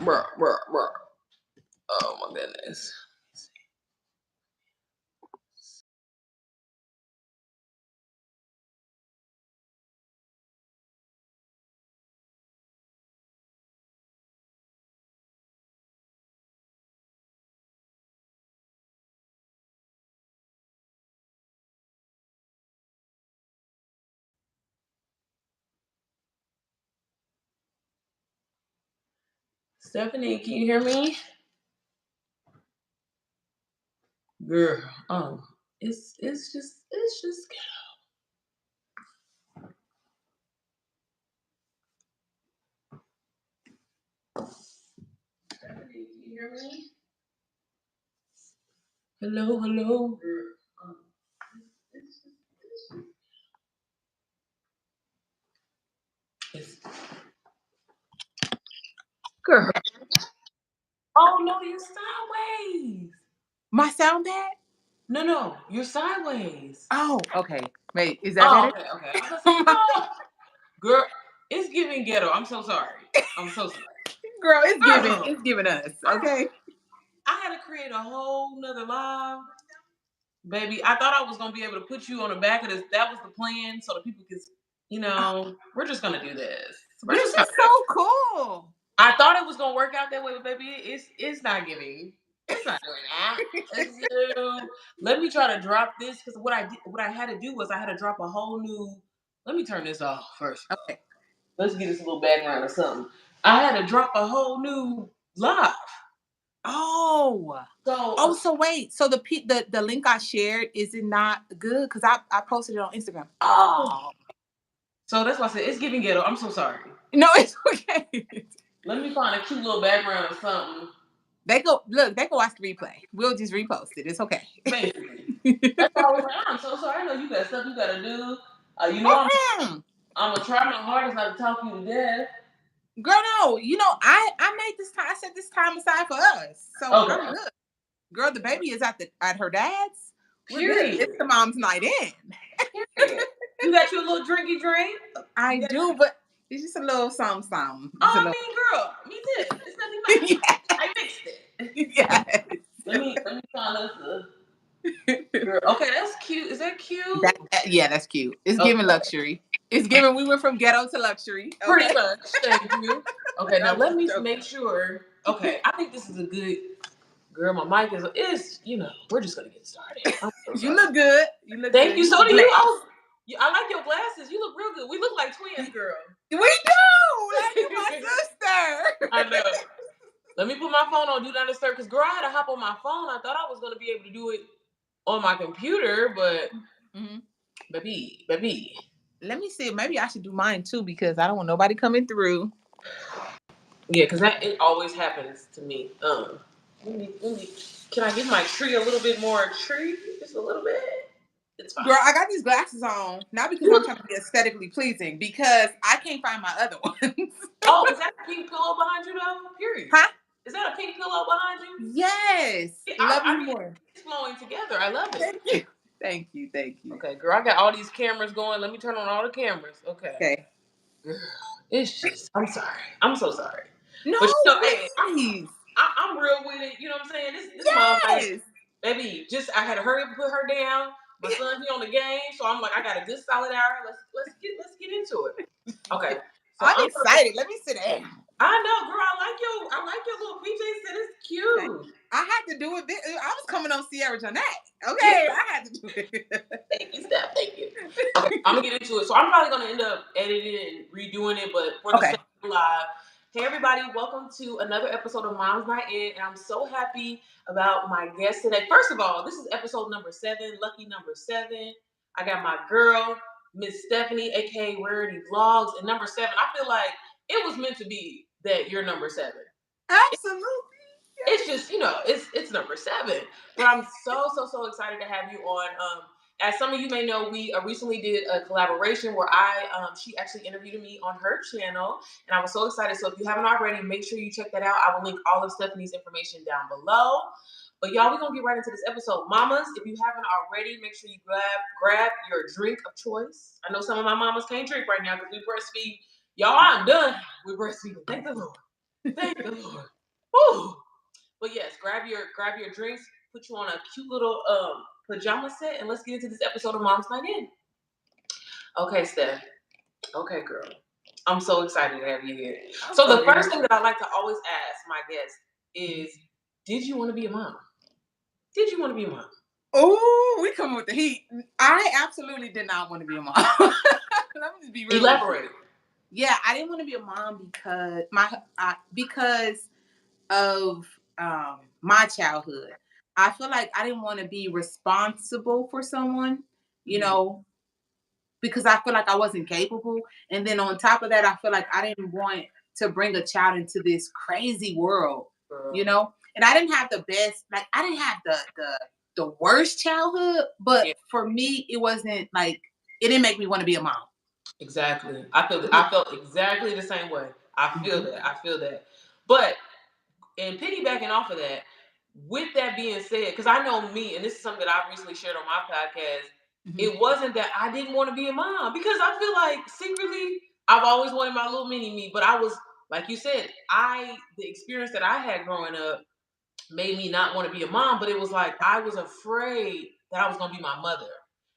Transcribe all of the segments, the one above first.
Bruh. Oh my goodness. Stephanie, can you hear me? Girl, it's just Stephanie, can you hear me? Hello. Girl, it's girl. Oh no, you're sideways. My sound bad? No, you're sideways. Oh, okay. Wait, is that Oh, better? okay. I was gonna say, no. Girl, it's giving ghetto. I'm so sorry. I'm so sorry. Girl, Girl, it's giving us, I, okay? I had to create a whole nother live. Baby, I thought I was gonna be able to put you on the back of this. That was the plan, so the people could, we're just gonna do this. We're This just gonna. is so cool. I thought it was gonna work out that way, but baby, it's not giving. It's not doing that. Let me try to drop this because what I had to do was I had to drop a whole new. Let me turn this off first. Okay. Let's get us a little background or something. I had to drop a whole new live. Oh. So So wait. So the link I shared, is it not good? Because I posted it on Instagram. oh, so that's why I said it's giving ghetto. I'm so sorry. No, it's okay. Let me find a cute little background or something. They go watch the replay. We'll just repost it. It's okay. Basically. That's why I was like, I'm so sorry. I know you got stuff you gotta do. I'm gonna try my hardest not to talk you to death. Girl, no, I made this time. I set this time aside for us, so Okay. I'm good. Girl, the baby is at her dad's. We're Period. good. It's the mom's night in. Period. You got your little drinky drink? I do, but it's just a little something. Oh, I mean, girl, me too. It's nothing much. Yes. I mixed it. Yes. Let me find us a girl. Okay, that's cute. Is that cute? Yeah, that's cute. It's giving luxury. It's giving. We went from ghetto to luxury. Okay? Pretty much. Thank you. Okay, now let me make sure. Okay, I think this is a good girl. My mic is we're just gonna get started. You look good. Thank good. you. So do you. I like your glasses. You look real good. We look like twins, girl. We do. Like you're my sister. I know. Let me put my phone on Do Not Disturb because, girl, I had to hop on my phone. I thought I was going to be able to do it on my computer, but baby. Let me see. Maybe I should do mine too because I don't want nobody coming through. Yeah, because it always happens to me. Let me. Can I give my tree a little bit more tree? Just a little bit? It's fine. Girl, I got these glasses on, not because I'm trying to be aesthetically pleasing, because I can't find my other ones. Oh, is that a pink pillow behind you, though? Period. Huh? Is that a pink pillow behind you? Yes. Love you more. It's flowing together. I love it. Thank you. Okay, girl, I got all these cameras going. Let me turn on all the cameras. Okay. Girl, it's just, I'm sorry. I'm so sorry. No, but, please. I'm real with it. You know what I'm saying? This mom, like, baby, I had to hurry up and put her down. My son, he on the game, so I'm like, I got a good solid hour. Let's get into it. Okay. So I'm excited. Let me sit down. I know, girl. I like your little PJ set. It's cute. I had to do it. I was coming on Sierra Jeanette. Okay, I had to do it. Thank you, Steph. Thank you. Okay, I'm gonna get into it. So I'm probably gonna end up editing and redoing it, but for the sake of live. Hey everybody, welcome to another episode of Mom's Night In, and I'm so happy about my guest today. First of all, this is episode number 7, lucky number 7. I got my girl, Miss Stephanie, aka Rarity Vlogs, and number 7. I feel like it was meant to be that you're number 7. Absolutely. It's just, it's number 7. But I'm so excited to have you on. As some of you may know, we recently did a collaboration where she actually interviewed me on her channel, and I was so excited. So if you haven't already, make sure you check that out. I will link all of Stephanie's information down below. But y'all, we're gonna get right into this episode. Mamas, if you haven't already, make sure you grab your drink of choice. I know some of my mamas can't drink right now because we breastfeed. Y'all, I'm done with breastfeeding. Thank the Lord. Thank the Lord. Woo. But yes, grab your drinks, put you on a cute little pajama set, and let's get into this episode of Mom's Night In. Okay, Steph. Okay, girl. I'm so excited to have you here. So the first thing that I like to always ask my guests is, did you want to be a mom? Did you want to be a mom? Oh, we come with the heat. I absolutely did not want to be a mom. Let me just be real. Elaborate. Yeah, I didn't want to be a mom because of my childhood. I feel like I didn't want to be responsible for someone, you know, because I feel like I wasn't capable. And then on top of that, I feel like I didn't want to bring a child into this crazy world, you know. And I didn't have the best, like I didn't have the worst childhood, but Yeah, for me, it wasn't like it didn't make me want to be a mom. exactly. I Yeah. felt exactly the same way. I feel Mhm. that. I feel that. But and piggybacking off of that, with that being said, because I know me, and this is something that I've recently shared on my podcast, Mhm. it wasn't that I didn't want to be a mom because I feel like secretly I've always wanted my little mini me, but I was like you said, the experience that I had growing up made me not want to be a mom, but it was like I was afraid that I was gonna be my mother.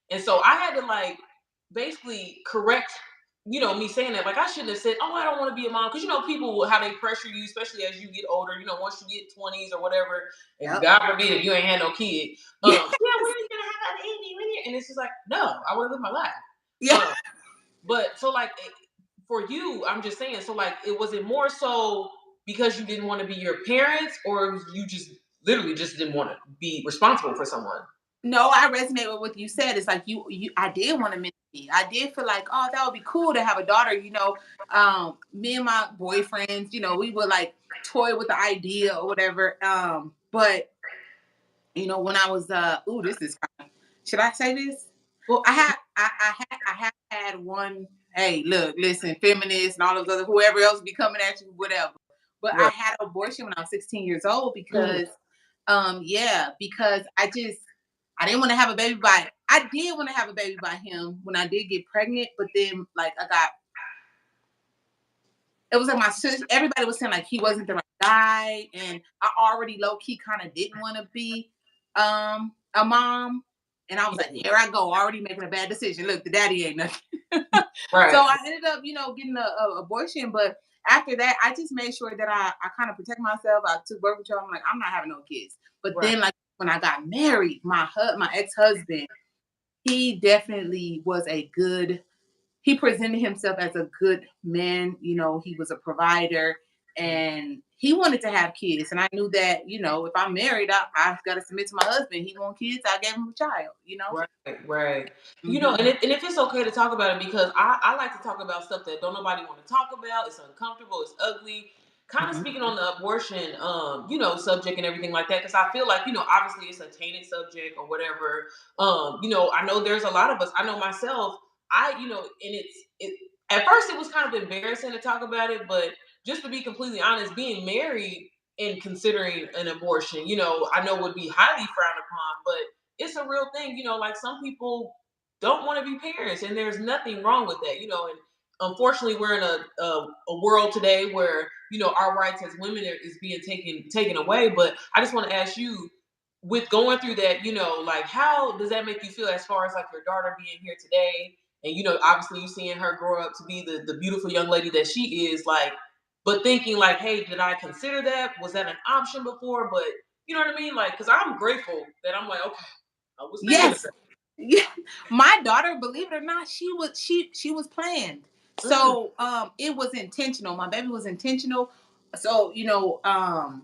And so I had to like basically correct, me saying that. Like I shouldn't have said, oh, I don't want to be a mom. Because people how they pressure you, especially as you get older, once you get 20s or whatever, and Yep. God forbid if you ain't had no kid. Yeah, Yes. when are you gonna have a baby? And it's just like, no, I want to live my life. Yeah. But so like for you, I'm just saying, so like it more so because you didn't want to be your parents, or you just literally just didn't want to be responsible for someone? No, I resonate with what you said. It's like I did want to mention it. I did feel like, oh, that would be cool to have a daughter. Me and my boyfriends, we would like toy with the idea or whatever. But when I was this is kind of, should I say this? Well, I have had one. Hey, look, listen, feminists and all those other whoever else be coming at you, whatever. But I right. had an abortion when I was 16 years old Mm, because I didn't want to have a baby by. I did want to have a baby by him when I did get pregnant, but then like it was like my sister. Everybody was saying like he wasn't the right guy, and I already low key kind of didn't want to be a mom, and I was like, here I go, already making a bad decision. Look, the daddy ain't nothing. So right. I ended up, getting a abortion, but after that, I just made sure that I kind of protect myself. I took birth control. I'm like, I'm not having no kids. But Right. then, like when I got married, my ex husband, he definitely was a good. He presented himself as a good man. He was a provider, and he wanted to have kids. And I knew that, if I'm married, I've got to submit to my husband. He want kids. I gave him a child. Right, right. Hmm. And if it's okay to talk about it, because I like to talk about stuff that don't nobody want to talk about. It's uncomfortable. It's ugly. Kind of Hmm. speaking on the abortion, subject and everything like that, because I feel like, obviously it's a tainted subject or whatever. I know there's a lot of us. I know myself. And at first it was kind of embarrassing to talk about it, but just to be completely honest, being married and considering an abortion, I know would be highly frowned upon, but it's a real thing. Like some people don't want to be parents, and there's nothing wrong with that. And unfortunately, we're in a world today where our rights as women is being taken away. But I just want to ask you, with going through that, like how does that make you feel as far as like your daughter being here today, and obviously you seeing her grow up to be the beautiful young lady that she is, like, but thinking like, hey, did I consider that? Was that an option before? But you know what I mean? Like, because I'm grateful that I'm like, okay, I was thinking of Yes. Yeah. My daughter, believe it or not, she was planned. that. So it was intentional. My baby was intentional. So, I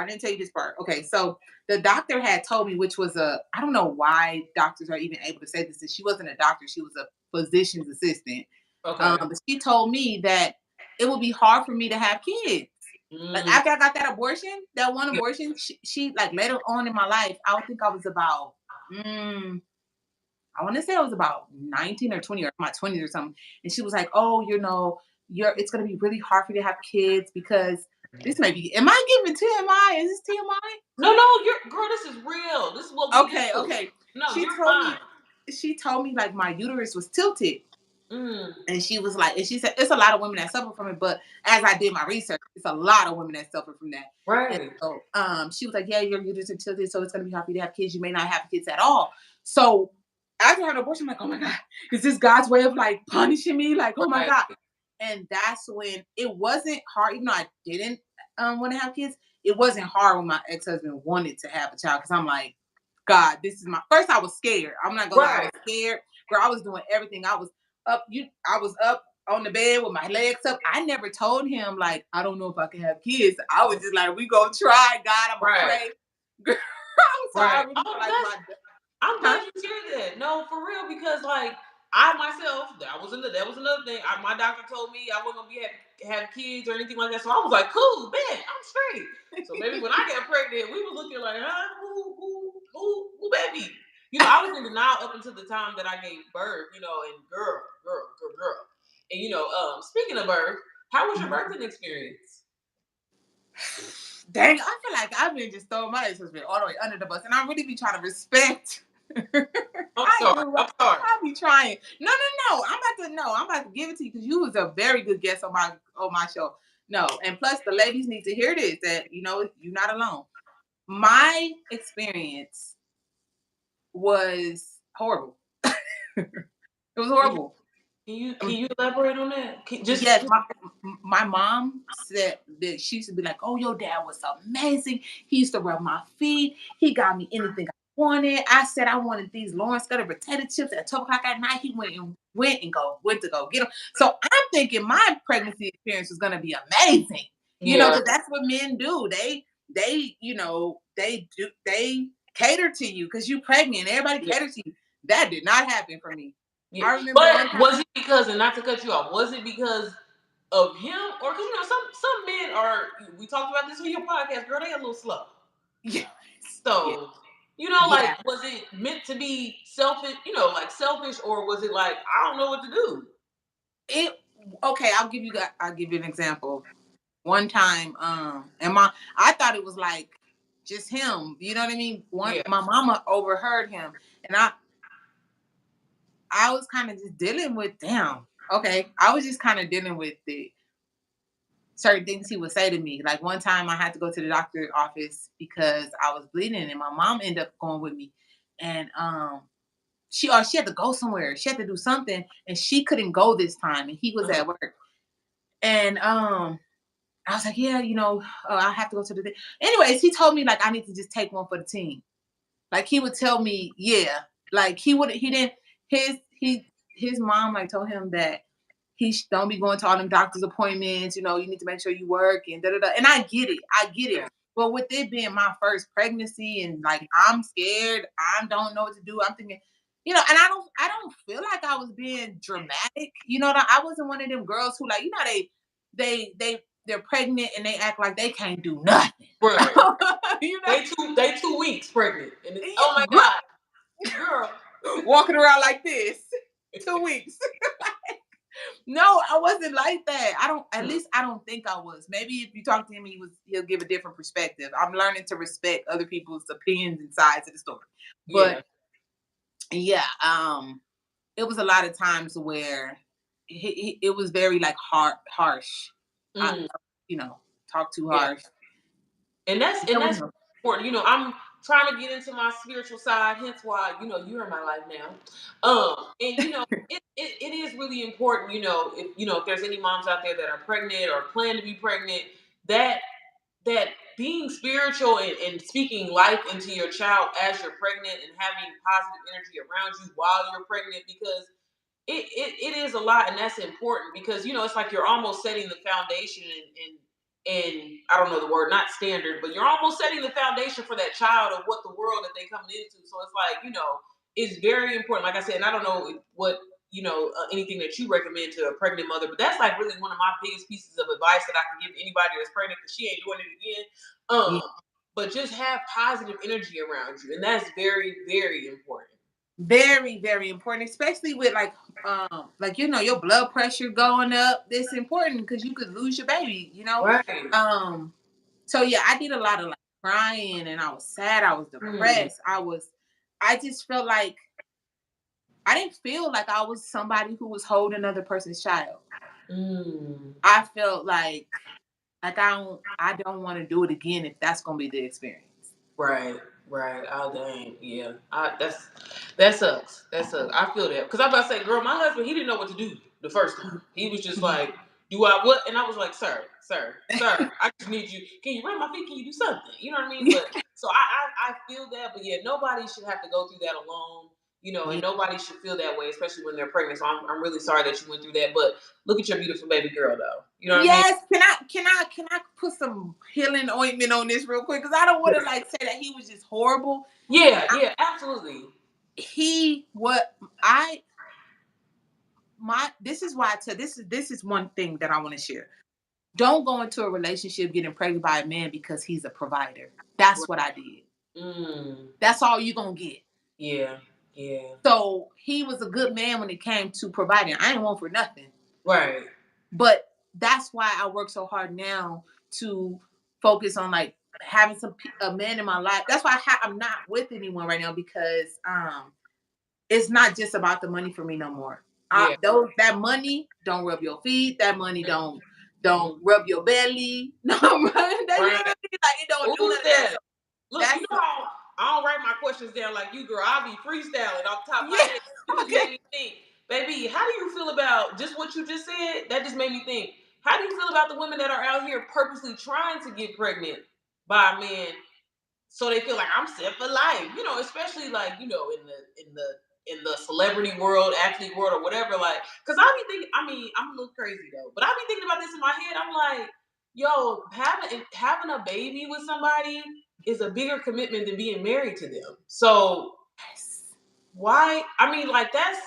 didn't tell you this part. Okay, so the doctor had told me, which was I don't know why doctors are even able to say this. She wasn't a doctor, she was a physician's assistant. Okay. But she told me that it would be hard for me to have kids. Like Mm, after I got that abortion, that one yeah. abortion, she like later on in my life, I would think I was about I want to say I was about 19 or 20 or my 20s or something. And she was like, oh, it's gonna be really hard for you to have kids because this may be am I giving TMI? Is this TMI? No, no, you're girl. This is real. This is what we Okay, do. okay. No, She you're told fine. me she told me like my uterus was tilted. Mm. And she was like, and she said, it's a lot of women that suffer from it. But as I did my research, it's a lot of women that suffer from that. And Right. so she was like, yeah, you're uterus are tilted, so it's going to be hard for you to have kids. You may not have kids at all. So after I had an abortion, I'm like, oh my God, is this God's way of like punishing me? Like, oh my Right. God. And that's when it wasn't hard, even though I didn't want to have kids. It wasn't hard when my ex-husband wanted to have a child because I'm like, God, this is my first. I was scared. I'm not gonna lie, I Right. was scared. Girl, I was doing everything. I was up on the bed with my legs up. I never told him like I don't know if I can have kids. I was just like, we gonna try, God. I'm gonna Right. pray. Girl, I'm sorry. I Right. really Oh, feel like that's my I'm huh? glad you shared that. No, for real, because like I myself, that was another thing. My doctor told me I wasn't gonna have kids or anything like that. So I was like, cool, man, I'm straight. So maybe when I got pregnant, we was looking like, huh, who, baby? I was in denial up until the time that I gave birth. And girl. And speaking of birth, how was your birthing experience? Dang, I feel like I've been just throwing my ex-husband all the way under the bus, and I really be trying to respect. I'm I sorry. do. I'm sorry. I be trying. No. I'm about to give it to you because you was a very good guest on my show. No, and plus the ladies need to hear this that you're not alone. My experience was horrible. It was Can you horrible. can you can Um, you elaborate on that? Yes, my mom said that she used to be like, "Oh, your dad was amazing. He used to rub my feet. He got me anything I wanted. I said I wanted these Lawrence Scudder potato chips at 12 o'clock at night. He went to go get them. So I'm thinking my pregnancy experience was gonna be amazing, Yeah. because that's what men do. They cater to you because you pregnant. Everybody Yeah. caters to you. That did not happen for me. Yeah. I remember one But time. was it because, and not to cut you off, was it because of him, or because some men are? We talked about this on your podcast, girl. They a little slow. Yes. Yeah. So like, Yeah. was it meant to be selfish? Like selfish, or was it like I don't know what to do? It Okay, I'll give you an example. One time, and I thought it was like just him, you know what I mean? Yeah. My mama overheard him, and I was kind of just dealing with damn. Okay, I was just kind of dealing with the certain things he would say to me. Like one time I had to go to the doctor's office because I was bleeding and my mom ended up going with me. And she had to go somewhere. She had to do something and she couldn't go this time and he was Uh-huh. at work. And I was like, yeah, I have to go to the thing. Anyways, he told me like I need to just take one for the team. Like he would tell me, yeah. Like he didn't his mom like told him that don't be going to all them doctor's appointments. You need to make sure you work and da da da. And I get it. I get it. Yeah. But with it being my first pregnancy and like I'm scared, I don't know what to do. I'm thinking, and I don't feel like I was being dramatic. I wasn't one of them girls who like, they're pregnant and they act like they can't do nothing. Right. you know, They 2 weeks pregnant, and oh my girl, god, walking around like this, 2 weeks. No, I wasn't like that. At girl. least I don't think I was. Maybe if you talk to him, he'll give a different perspective. I'm learning to respect other people's opinions and sides of the story. But Yeah. yeah, it was a lot of times where it was very like harsh. I, Mm. you know, talk too Yeah. harsh. And that's important. I'm trying to get into my spiritual side, hence why you're in my life now. And it is really important. If there's any moms out there that are pregnant or plan to be pregnant, that that being spiritual and speaking life into your child as you're pregnant and having positive energy around you while you're pregnant, because it is a lot, and that's important because it's like you're almost setting the foundation and I don't know the word, not standard, but you're almost setting the foundation for that child of what the world that they coming into. So it's like it's very important. Like I said, and I don't know what anything that you recommend to a pregnant mother, but that's like really one of my biggest pieces of advice that I can give anybody that's pregnant because she ain't doing it again. Yeah. But just have positive energy around you, and that's very, very important. Very, very important, especially with like your blood pressure going up. This important because you could lose your baby. Right. So yeah, I did a lot of like crying and I was sad, I was Mm. depressed, I just felt like I didn't feel like I was somebody who was holding another person's child. Mm. I felt like I don't want to do it again if that's gonna be the experience. Right, right. Oh dang, yeah. That sucks. That sucks. I feel that because I'm about to say, girl, my husband he didn't know what to do the first time. He was just Mhm. like, "Do I what?" And I was like, "Sir, I just need you. Can you rub my feet? Can you do something? You know what I mean?" But so I feel that, but yeah, nobody should have to go through that alone. You know, and Yeah. nobody should feel that way, especially when they're pregnant. So I'm really sorry that you went through that. But look at your beautiful baby girl, though. You know what I mean? Yes, can I put some healing ointment on this real quick? Because I don't want to like say that he was just horrible. Yeah, I, yeah, absolutely. he what I my this is why I tell this is one thing that I want to share. Don't go into a relationship getting pregnant by a man because he's a provider. That's what I did. Mm, That's all you're gonna get. yeah, yeah. So he was a good man when it came to providing. I ain't want for nothing. Right. But that's why I work so hard now to focus on like having a man in my life. That's why I'm not with anyone right now because it's not just about the money for me no more. Yeah. Those that money don't rub your feet. That money don't Mm, don't rub your belly. No, that, you know what I right. mean? Like it don't do none Who's of that. that? So Look, you that's know how I don't write my questions down like you, girl. I'll be freestyling off the top of my yeah. head. You just Okay. made me think, baby. How do you feel about just what you just said? That just made me think. How do you feel about the women that are out here purposely trying to get pregnant by a man so they feel like I'm set for life? You know, especially like in the celebrity world, athlete world, or whatever. Like, cause I be thinking. I mean, I'm a little crazy though, but I be thinking about this in my head. I'm like, yo, having a baby with somebody is a bigger commitment than being married to them. So Yes. why? I mean, like that's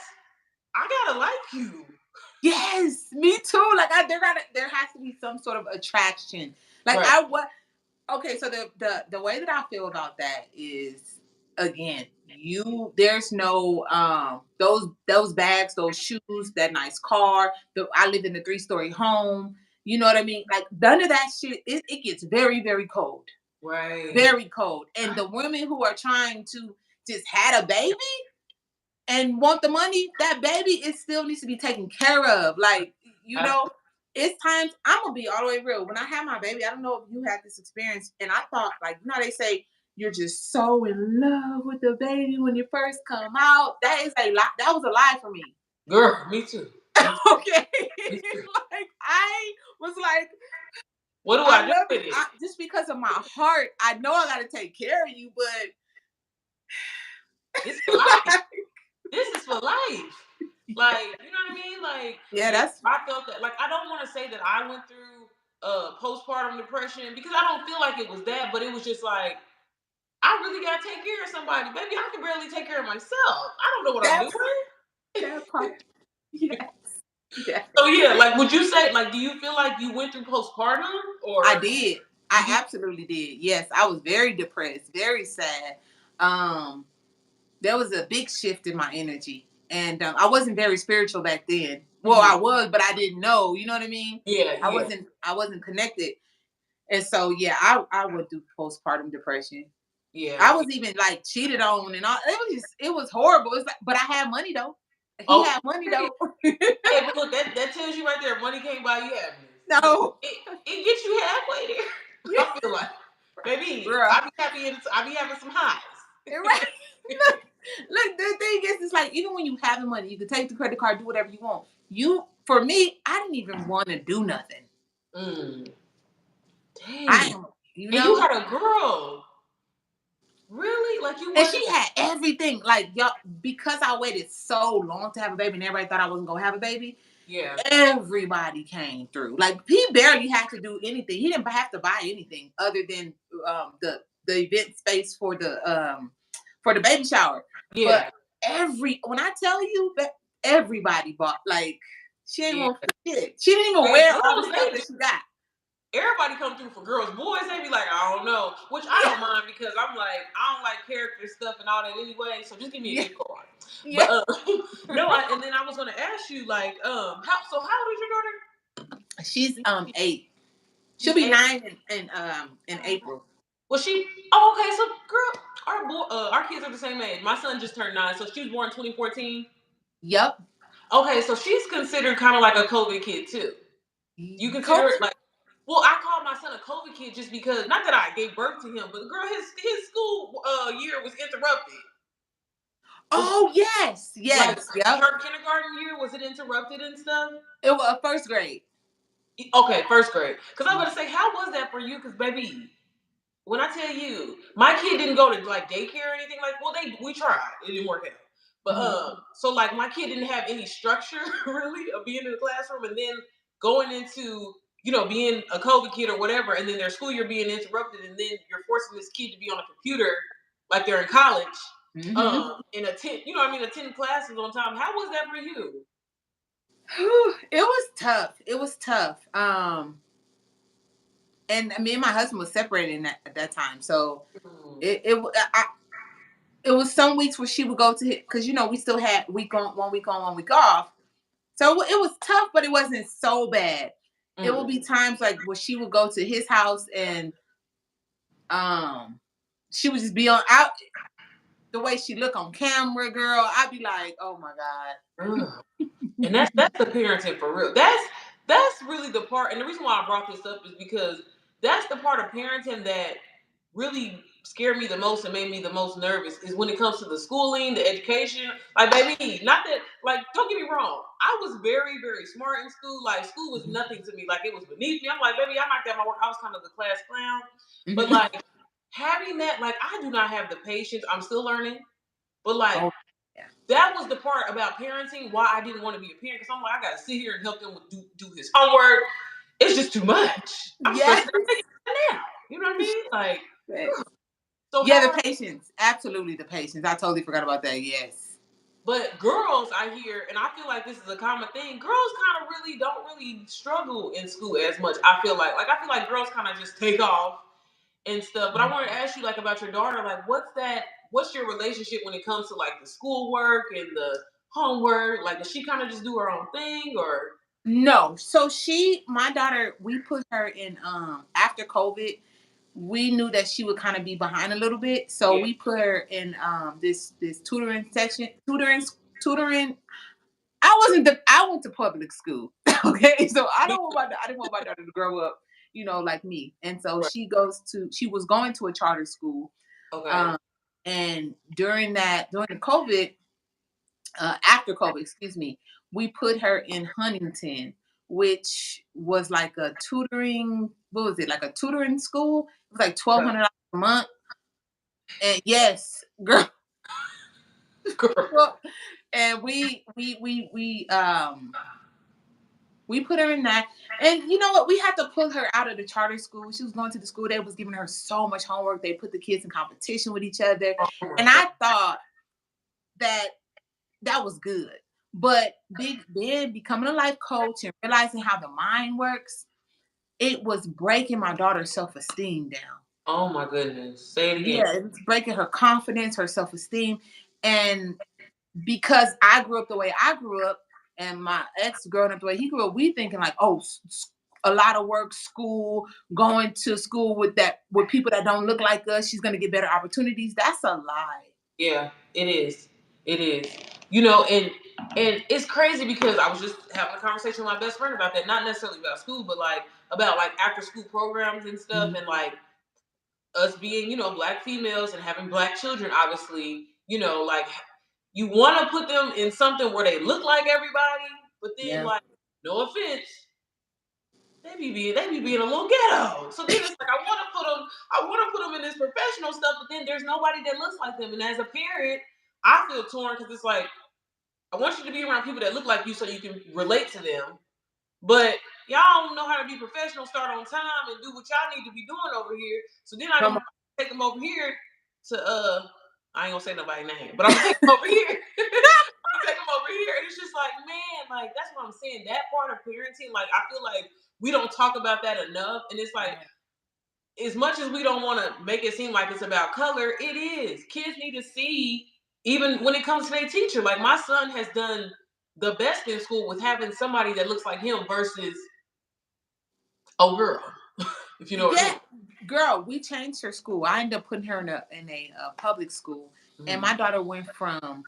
I gotta like you. Yes, me too. Like there has to be some sort of attraction. Like Right. I what okay, so the way that I feel about that is again, there's no those bags, those shoes, that nice car. I live in a 3-story home. You know what I mean? Like none of that shit. It gets very very cold, Right. very cold. And the women who are trying to just had a baby and want the money, that baby it still needs to be taken care of. Like, you know, it's times I'm gonna be all the way real. When I had my baby, I don't know if you had this experience, and I thought, like, you know, they say you're just so in love with the baby when you first come out. That is a lie. That was a lie for me. Girl, me too. Me too. Okay. Me too. Like I was like, What do I I do love you. with it? Just because of my heart, I know I gotta take care of you, but It's for life. This is for life. Like, you know what I mean? Like, yeah, yeah, that's I felt that. Like, I don't want to say that I went through postpartum depression because I don't feel like it was that, but it was just like I really gotta take care of somebody, baby. I can barely take care of myself. I don't know what I'm that doing. part. That part. Yes. Yes. So yeah, like, would you say, like, do you feel like you went through postpartum I or did. you I did? absolutely did. Yes, I was very depressed, very sad. Um, there was a big shift in my energy, and I wasn't very spiritual back then. Well, Mhm. I was, but I didn't know. You know what I mean? Yeah, I yeah, wasn't. I wasn't connected, and so yeah, I went through postpartum depression. yeah. I was even like cheated on, and all. It was horrible. It's like, but I had money though. He had money Okay. though. Hey, but look, that tells you right there, money can't buy you happiness. Look, No, it gets you halfway there. I feel like, baby, bruh. I be happy and I be having some highs. Right? Look, the thing is, it's like even when you have the money, you can take the credit card, do whatever you want. For me, I didn't even want to do nothing. Mm, I dang. am, you And you know. had a girl, really? Like you And wasn't. she had everything. Like y'all, because I waited so long to have a baby, and everybody thought I wasn't gonna have a baby. Yeah, Everybody came through. Like he barely had to do anything. He didn't have to buy anything other than the event space for the baby shower. But yeah, when I tell you that everybody bought, like she ain't yeah. want for shit. She didn't even Hey, wear all the girls, stuff that she got. everybody come through for girls. Boys, they be like, I don't know, which I Yeah, don't mind because I'm like, I don't like character stuff and all that anyway. So just give me a yeah, gift card. But yeah. no, and then I was gonna ask you like, how old is your daughter? She's 8. She'll She's be eight. 9 in April. Was she? Oh, okay. So, girl, our kids are the same age. My son just turned 9, so she was born 2014. Yep. Okay, so she's considered kind of like a COVID kid too. You consider COVID. it like, well, I called my son a COVID kid just because, not that I gave birth to him, but the girl, his school year was interrupted. Was Oh yes, like yes, yep. her kindergarten year, was it interrupted and stuff? It was first grade. Okay, first grade. Because I'm gonna say, how was that for you? Because baby, when I tell you, my kid didn't go to like daycare or anything like. Well, we tried, it didn't work out. But so like my kid didn't have any structure really of being in the classroom, and then going into being a COVID kid or whatever, and then their school year being interrupted, and then you're forcing this kid to be on a computer like they're in college, and attend classes on time. How was that for you? It was tough. It was tough. And me and my husband was separated at that time, so Mm. it was some weeks where she would go to, because we still had week on, 1 week on, 1 week off. So it was tough, but it wasn't so bad. It will Mm. be times like where she would go to his house, and um she would just be on out the way she look on camera, girl. I'd be like, oh my god. Ugh. And that's the parenting for real. That's really the part. And the reason why I brought this up is because that's the part of parenting that really scared me the most and made me the most nervous is when it comes to the schooling, the education. Like, baby, not that, like, don't get me wrong. I was very, very smart in school. Like, school was nothing to me. Like, it was beneath me. I'm like, baby, I knocked out my work. I was kind of the class clown. But, like, having that, like, I do not have the patience. I'm still learning. But, like, Oh yeah. that was the part about parenting why I didn't want to be a parent, because I'm like, I gotta sit here and help him with do his homework. It's just too much. I'm Yes. stressing out now. You know what I mean? Like, so Yeah, how the are, patience. Absolutely the patience. I totally forgot about that. Yes. but girls, I hear, and I feel like this is a common thing. Girls kind of really don't really struggle in school as much. I feel like I feel like girls kind of just take off and stuff. But I wanted to ask you like about your daughter. Like, what's your relationship when it comes to like the schoolwork and the homework? Like, does she kind of just do her own thing, or? No. So my daughter, we put her in after COVID, we knew that she would kind of be behind a little bit. So Yeah. we put her in this tutoring section, tutoring. I went to public school. Okay. So I didn't want my daughter to grow up, like me. And so Right. she was going to a charter school. Okay. Um and during the COVID, after COVID, excuse me, we put her in Huntington, which was like a tutoring. What was it? Like a tutoring school. It was like $1,200 a month. And yes, girl. Girl. Well, and we put her in that. And you know what? We had to pull her out of the charter school. She was going to the school. They was giving her so much homework. They put the kids in competition with each other. Oh my And God. I thought that that was good. But then becoming a life coach and realizing how the mind works, it was breaking my daughter's self-esteem down. Oh my goodness. Say it again. Yeah, it was breaking her confidence, her self-esteem. And because I grew up the way I grew up, and my ex growing up the way he grew up, we thinking like, oh, a lot of work, school, going to school with people that don't look like us, she's gonna get better opportunities. That's a lie. Yeah, it is. It is. And it's crazy because I was just having a conversation with my best friend about that. Not necessarily about school, but like about like after school programs and stuff, Mhm. and like us being, black females and having black children, obviously, like you want to put them in something where they look like everybody, but then Yeah. like, no offense, they be being a little ghetto. So then it's like I want to put them in this professional stuff, but then there's nobody that looks like them. And as a parent, I feel torn because it's like I want you to be around people that look like you so you can relate to them. But y'all don't know how to be professional, start on time, and do what y'all need to be doing over here. So then I Come can on. take them over here to I ain't gonna say nobody's name, but I'm gonna take them over here. I'm gonna take them over here, and it's just like, man, like that's what I'm saying. That part of parenting, like I feel like we don't talk about that enough, and it's like as much as we don't want to make it seem like it's about color, it is. Kids need to see, even when it comes to their teacher. Like my son has done the best in school with having somebody that looks like him versus a girl, if you know what I Yeah, mean. girl, we changed her school. I ended up putting her in a public school, and Mm-hmm. my daughter went from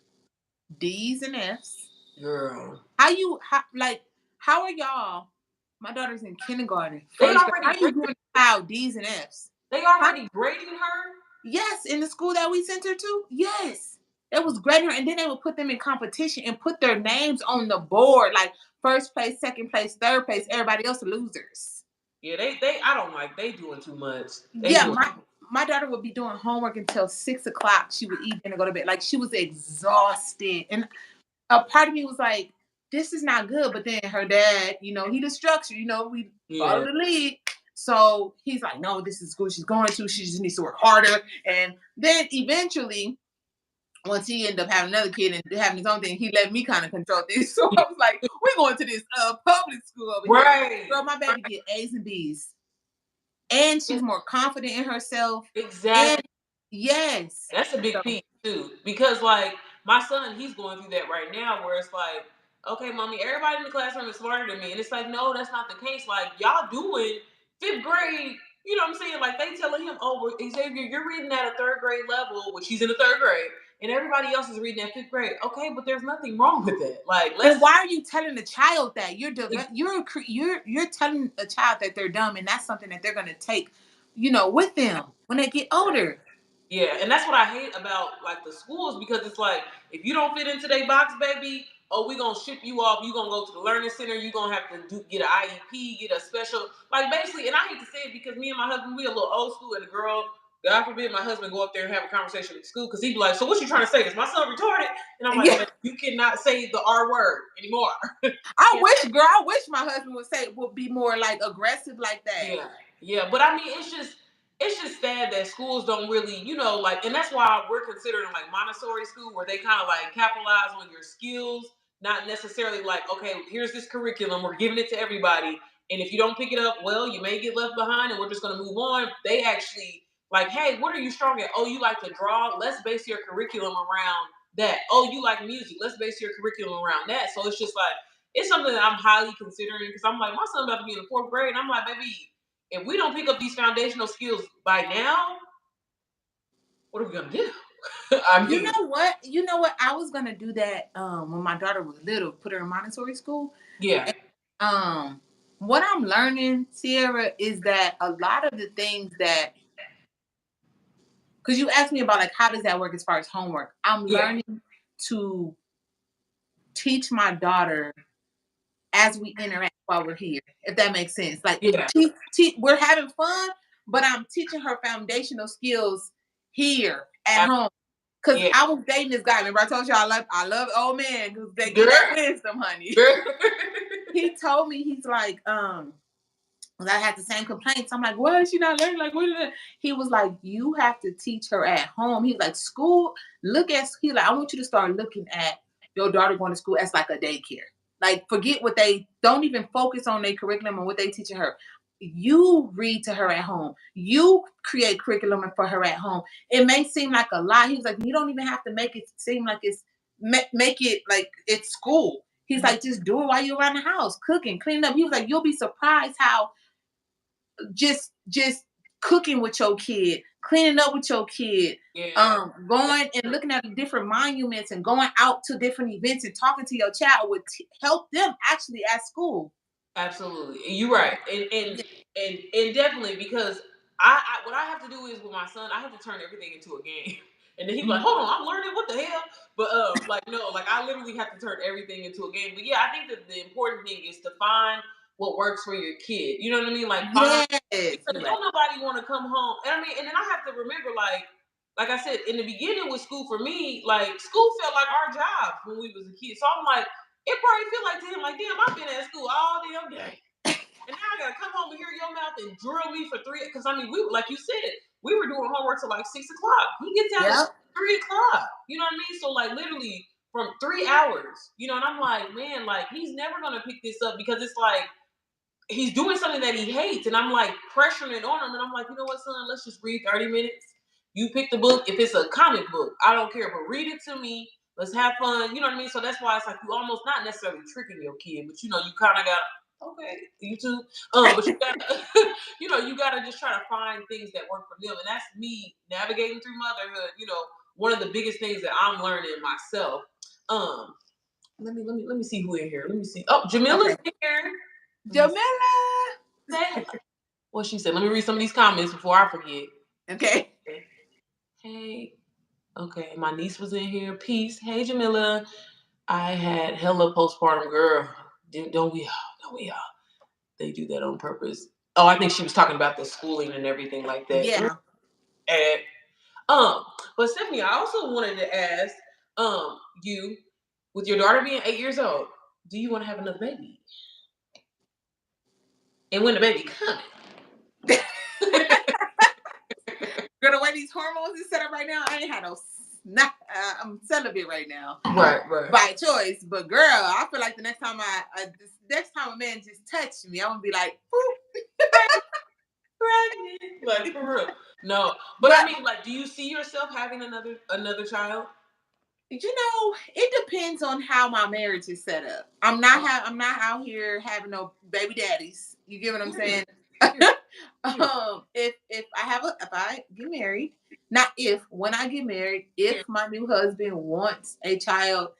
D's and F's. Girl. How are y'all? My daughter's in kindergarten, They first grade. How already are you giving a child D's and F's? they Huh? already grading her? Yes, in the school that we sent her to. Yes. It was grading her, and then they would put them in competition and put their names on the board, like first place, second place, third place. Everybody else losers. Yeah, they I don't like they doing too much. They Yeah, doing my daughter would be doing homework until 6 o'clock. She would eat and go to bed. Like she was exhausted, and a part of me was like, this is not good. But then her dad, he the structure, we follow yeah. the lead. So he's like, no, this is school she's going to. She just needs to work harder. And then eventually, once he ended up having another kid and having his own thing, he let me kind of control things. So I was like, we're going to this public school over here. Right. Girl, my baby get A's and B's. And she's more confident in herself. And Exactly. yes. That's a big So, piece too, because like my son, he's going through that right now, where it's like, okay, mommy, everybody in the classroom is smarter than me, and it's like, no, that's not the case. Like y'all doing fifth grade, you know what I'm saying? Like they telling him, oh, Xavier, you're reading at a third grade level, which he's in the third grade, and everybody else is reading at fifth grade. Okay, but there's nothing wrong with that. Like and let's why are you telling the child that you're telling a child that they're dumb, and that's something that they're going to take, with them when they get older. Yeah, and that's what I hate about like the schools, because it's like if you don't fit into their box, baby, oh, we gonna ship you off. You gonna go to the learning center. You gonna have to get an IEP, get a special, like basically. And I hate to say it because me and my husband, we a little old school, and the girl, God forbid, my husband go up there and have a conversation at school because he'd be like, "So what you trying to say? Is my son retarded?" And I'm like, Yeah, "Man, you cannot say the R word anymore." I wish, girl, I wish my husband would be more like aggressive like that. Yeah, yeah, but I mean, it's just sad that schools don't really, like, and that's why we're considering like Montessori school, where they kind of like capitalize on your skills, not necessarily like, okay, here's this curriculum, we're giving it to everybody, and if you don't pick it up, well, you may get left behind, and we're just gonna move on. They actually like, hey, what are you strong at? Oh, you like to draw? Let's base your curriculum around that. Oh, you like music? Let's base your curriculum around that. So it's just like it's something that I'm highly considering because I'm like, my son about to be in the fourth grade. And I'm like, baby, if we don't pick up these foundational skills by now, what are we gonna do? I You mean, know what? You know what? I was gonna do that when my daughter was little, put her in Montessori school. yeah, And, what I'm learning, Sierra, is that a lot of the things that, because you asked me about like how does that work as far as homework, I'm yeah, learning to teach my daughter as we interact while we're here, if that makes sense. Like yeah, we're having fun, but I'm teaching her foundational skills here at ab- home. Cause yeah, I was dating this guy. Remember, I told you I love old man because they girl, get that wisdom, honey. girl. He told me, he's like, 'cause I had the same complaints. I'm like, what is she not learning? Like, what is it? He was like, you have to teach her at home. He's like, school, he like, I want you to start looking at your daughter going to school as like a daycare. Like, forget what they don't even focus on their curriculum and what they teaching her. You read to her at home. You create curriculum for her at home. It may seem like a lot. He was like, you don't even have to make it seem like make it like it's school. He's like, just do it while you're around the house, cooking, cleaning up. He was like, you'll be surprised how just cooking with your kid, cleaning up with your kid, Yeah, going and looking at the different monuments and going out to different events and talking to your child would help them actually at school. absolutely. You're right, Yeah. and definitely because I what I have to do is with my son, I have to turn everything into a game. And then he's like, Mhm. hold on, I'm learning what the hell. But like no, like I literally have to turn everything into a game. But yeah, I think that the important thing is to find what works for your kid. You know what I mean? Like find Yes, because you're right. don't nobody want to come home. And I mean, and then I have to remember, like I said, in the beginning with school for me, like school felt like our job when we was a kid. So I'm like, it probably feel like to him, like, damn, I've been at school all damn day. And now I gotta come home and hear your mouth and drill me for three. Because I mean, we like you said, we were doing homework till like 6 o'clock. He gets out at Yep. 3 o'clock. You know what I mean? So like literally from 3 hours. And I'm like, man, like he's never gonna pick this up because it's like he's doing something that he hates, and I'm like pressuring it on him, and I'm like, you know what, son, let's just read 30 minutes. You pick the book. If it's a comic book, I don't care, but read it to me. Let's have fun. You know what I mean? So that's why it's like you almost not necessarily tricking your kid, but you kind of got okay, YouTube. But you got you got to just try to find things that work for them, and that's me navigating through motherhood. One of the biggest things that I'm learning myself. Um, Let me see who in here. Let me see. Oh, Jamila's Okay. here. Jamila. Say what she said. Let me read some of these comments before I forget. Okay. Hey. Okay, my niece was in here. Peace. Hey, Jamila. I had hella postpartum, girl. Don't we all? Don't we all? They do that on purpose. Oh, I think she was talking about the schooling and everything like that. Yeah. And but Stephanie, I also wanted to ask, you, with your daughter being 8 years old, do you want to have another baby? And when the baby coming? Girl, the way these hormones is set up right now, I ain't had no snap. I'm celibate right now. Right, right. By choice. But girl, I feel like the next time next time a man just touched me, I'm gonna be like, Pregnant. Like for real. No. But I mean, like, do you see yourself having another child? You know, it depends on how my marriage is set up. I'm not out here having no baby daddies. You get what I'm saying? If I get married, not if, when I get married, if my new husband wants a child,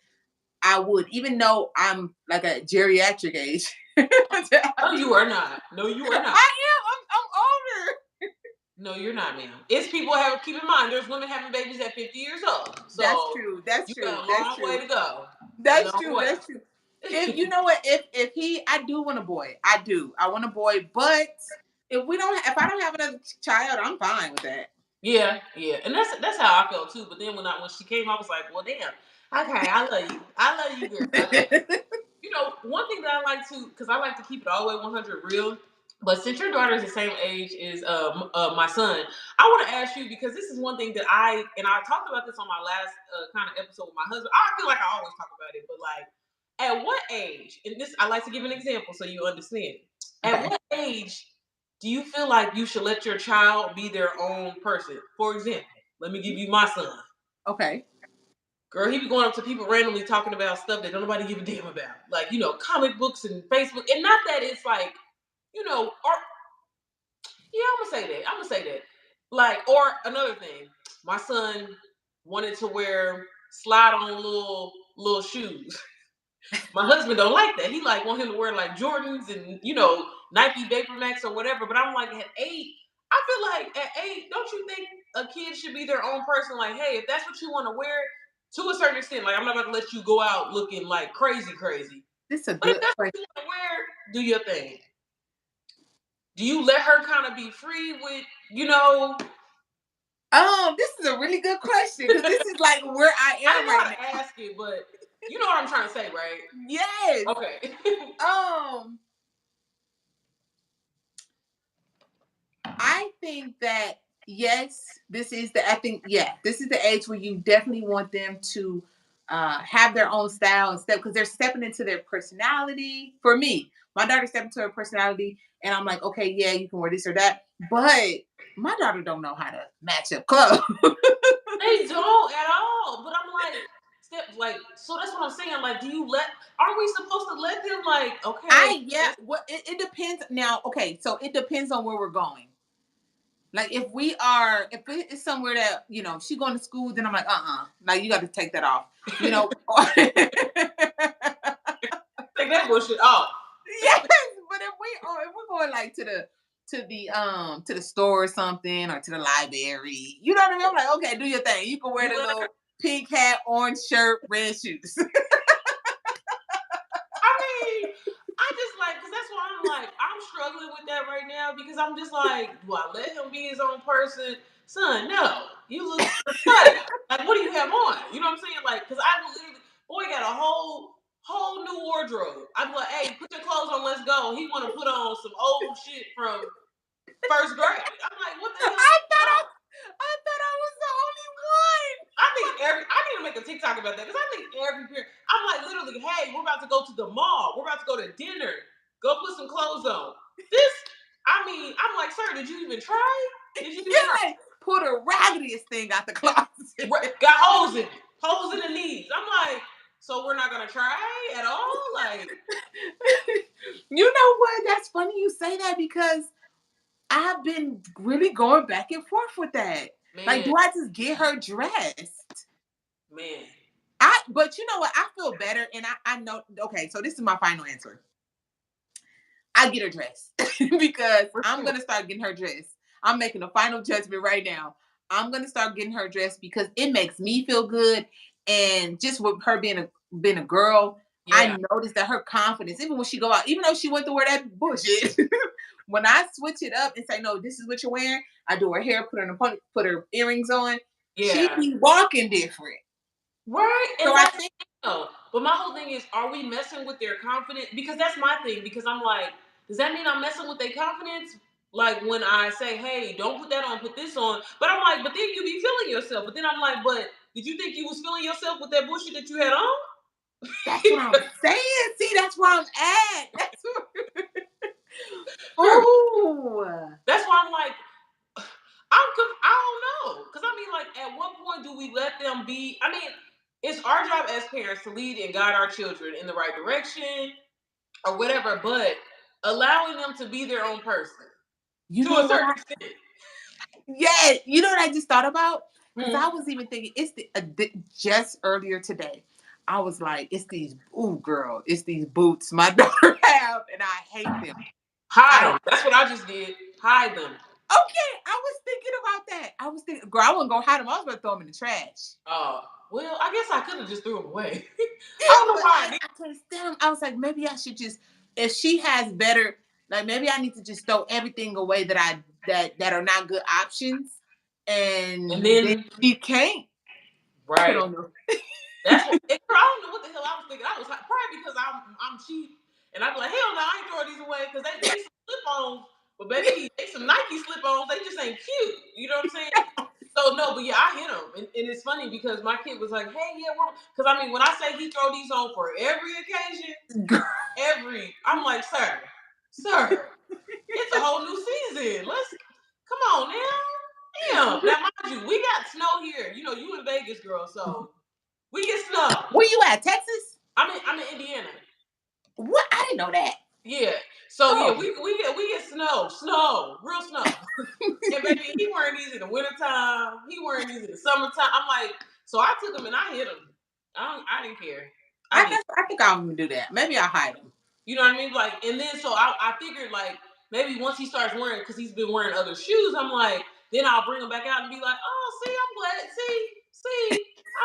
I would, even though I'm like a geriatric age. No, you are not. No, you are not. I am. I'm older. No, you're not, ma'am. It's people have keep in mind. There's women having babies at 50 years old. So that's true. That's you true. got a That's long true. way to go. That's true. That's true. If you know what, if I do want a boy, I do. I want a boy, but if I don't have another child, I'm fine with that. Yeah, yeah, and that's how I felt too. But then when she came, I was like, well, damn. Okay, I love you, girl. You know, one thing that I like to, because I like to keep it all the way 100 real. But since your daughter is the same age as my son, I want to ask you, because this is one thing that I talked about this on my last kind of episode with my husband. I feel like I always talk about it, but like, at what age? And this, I like to give an example so you understand. At what age do you feel like you should let your child be their own person? For example, let me give you my son. Okay. Girl, he be going up to people randomly talking about stuff that nobody give a damn about. Like, you know, comic books and Facebook. And not that it's like, you know, or yeah, I'm gonna say that. Like, or another thing, my son wanted to wear slide on little shoes. My husband don't like that. He like want him to wear like Jordans and, you know, Nike Vapor Max or whatever. But I'm like, at 8, I feel like at 8, don't you think a kid should be their own person? Like, hey, if that's what you want to wear, to a certain extent, like I'm not about to let you go out looking like crazy. This is a But if good that's what question. you want to wear, do your thing. Do you let her kind of be free with, you know? This is a really good question, because this is like where I am I don't know right how to ask it, but you know what I'm trying to say, right? Yes. Okay. I think that yes, this is the age where you definitely want them to have their own style and step, because they're stepping into their personality. For me, my daughter stepped into her personality, and I'm like, okay, yeah, you can wear this or that, but my daughter don't know how to match up clothes. They don't at all. But I'm like, so that's what I'm saying. Like, aren't we supposed to let them, like, okay? It depends now. Okay, so it depends on where we're going. Like if it's somewhere that, you know, she going to school, then I'm like, like you got to take that off, you know. Take that bullshit off. Yes, but if we're going like to the store or something, or to the library, you know what I mean? I'm like, okay, do your thing. You can wear the little pink hat, orange shirt, red shoes. I mean, I just like, because that's why I'm struggling with that right now, because I'm just like, do I let him be his own person? Son, no. You look funny. Like, what do you have on? You know what I'm saying? Like, because I will literally, boy got a whole new wardrobe. I'm like, hey, put your clothes on, let's go. He want to put on some old shit from first grade. I'm like, what the hell? I thought I was the only one. I need to make a TikTok about that, because I think every parent, I'm like, literally, hey, we're about to go to the mall. We're about to go to dinner. Go put some clothes on. I'm like, sir, did you even try? Did you even try? Like, pull the raggediest thing out the closet. Got holes in it. Holes in the knees. I'm like, so we're not gonna try at all? Like, you know what? That's funny you say that, because I've been really going back and forth with that. Man. Like, do I just get her dressed? Man. But you know what? I feel better, and I know. Okay, so this is my final answer. I get her dressed because For I'm sure. gonna start getting her dressed. I'm making a final judgment right now. I'm gonna start getting her dressed because it makes me feel good, and just with her being a girl, Yeah. I noticed that her confidence, even when she go out, even though she went to wear that bullshit, when I switch it up and say, no, this is what you're wearing, I do her hair, put her in a pony, put her earrings on, she Yeah. be walking different. Right. So And I that's think no. But my whole thing is, are we messing with their confidence? Because that's my thing. Because I'm like, does that mean I'm messing with their confidence? Like when I say, hey, don't put that on, put this on. But I'm like, but then you be feeling yourself. But then I'm like, but did you think you was feeling yourself with that bullshit that you had on? that's what I'm saying. See, that's where I'm at. That's where. Oh, That's why I'm like, I don't know. Because I mean, like, at what point do we let them be? I mean, it's our job as parents to lead and guide our children in the right direction or whatever, but allowing them to be their own person you to a know what? certain extent. Yeah, you know what I just thought about? Because Mm. I was even thinking just earlier today. I was like, it's these girl, it's these boots my daughter have, and I hate them. Hide I them. That's what I just did. Hide them. Okay, I was thinking about that. I was thinking, girl, I wasn't gonna hide them. I was gonna throw them in the trash. Well, I guess I could have just threw them away. I Yeah, don't know but why I did. I can't stand them. I was like, maybe I should just, if she has better, like maybe I need to just throw everything away that are not good options, And and then then, she can't put right. on the. That's what. I don't know what the hell I was thinking. I was probably because I'm cheap, and I'm like, hell no, I ain't throwing these away because they some slip-ons, but baby, they some Nike slip-ons. They just ain't cute. You know what I'm saying? So no, but yeah, I hit him, and it's funny because my kid was like, hey, yeah, because I mean, when I say he throw these on for every occasion, I'm like, sir, it's a whole new season. Let's come on now. Damn. Now, mind you, we got snow here. You know, you in Vegas, girl, so we get snow. Where you at, Texas? I'm in Indiana. What? I didn't know that. Yeah. So yeah, Oh, we get snow, real snow. And baby, he wearing these in the wintertime. He wearing these in the summertime. I'm like, so I took him and I hit him. I didn't care. I did. I think I'm gonna do that. Maybe I'll hide them. You know what I mean? Like, and then so I figured like maybe once he starts wearing, because he's been wearing other shoes, I'm like, then I'll bring him back out and be like, oh, see, I'm glad. See,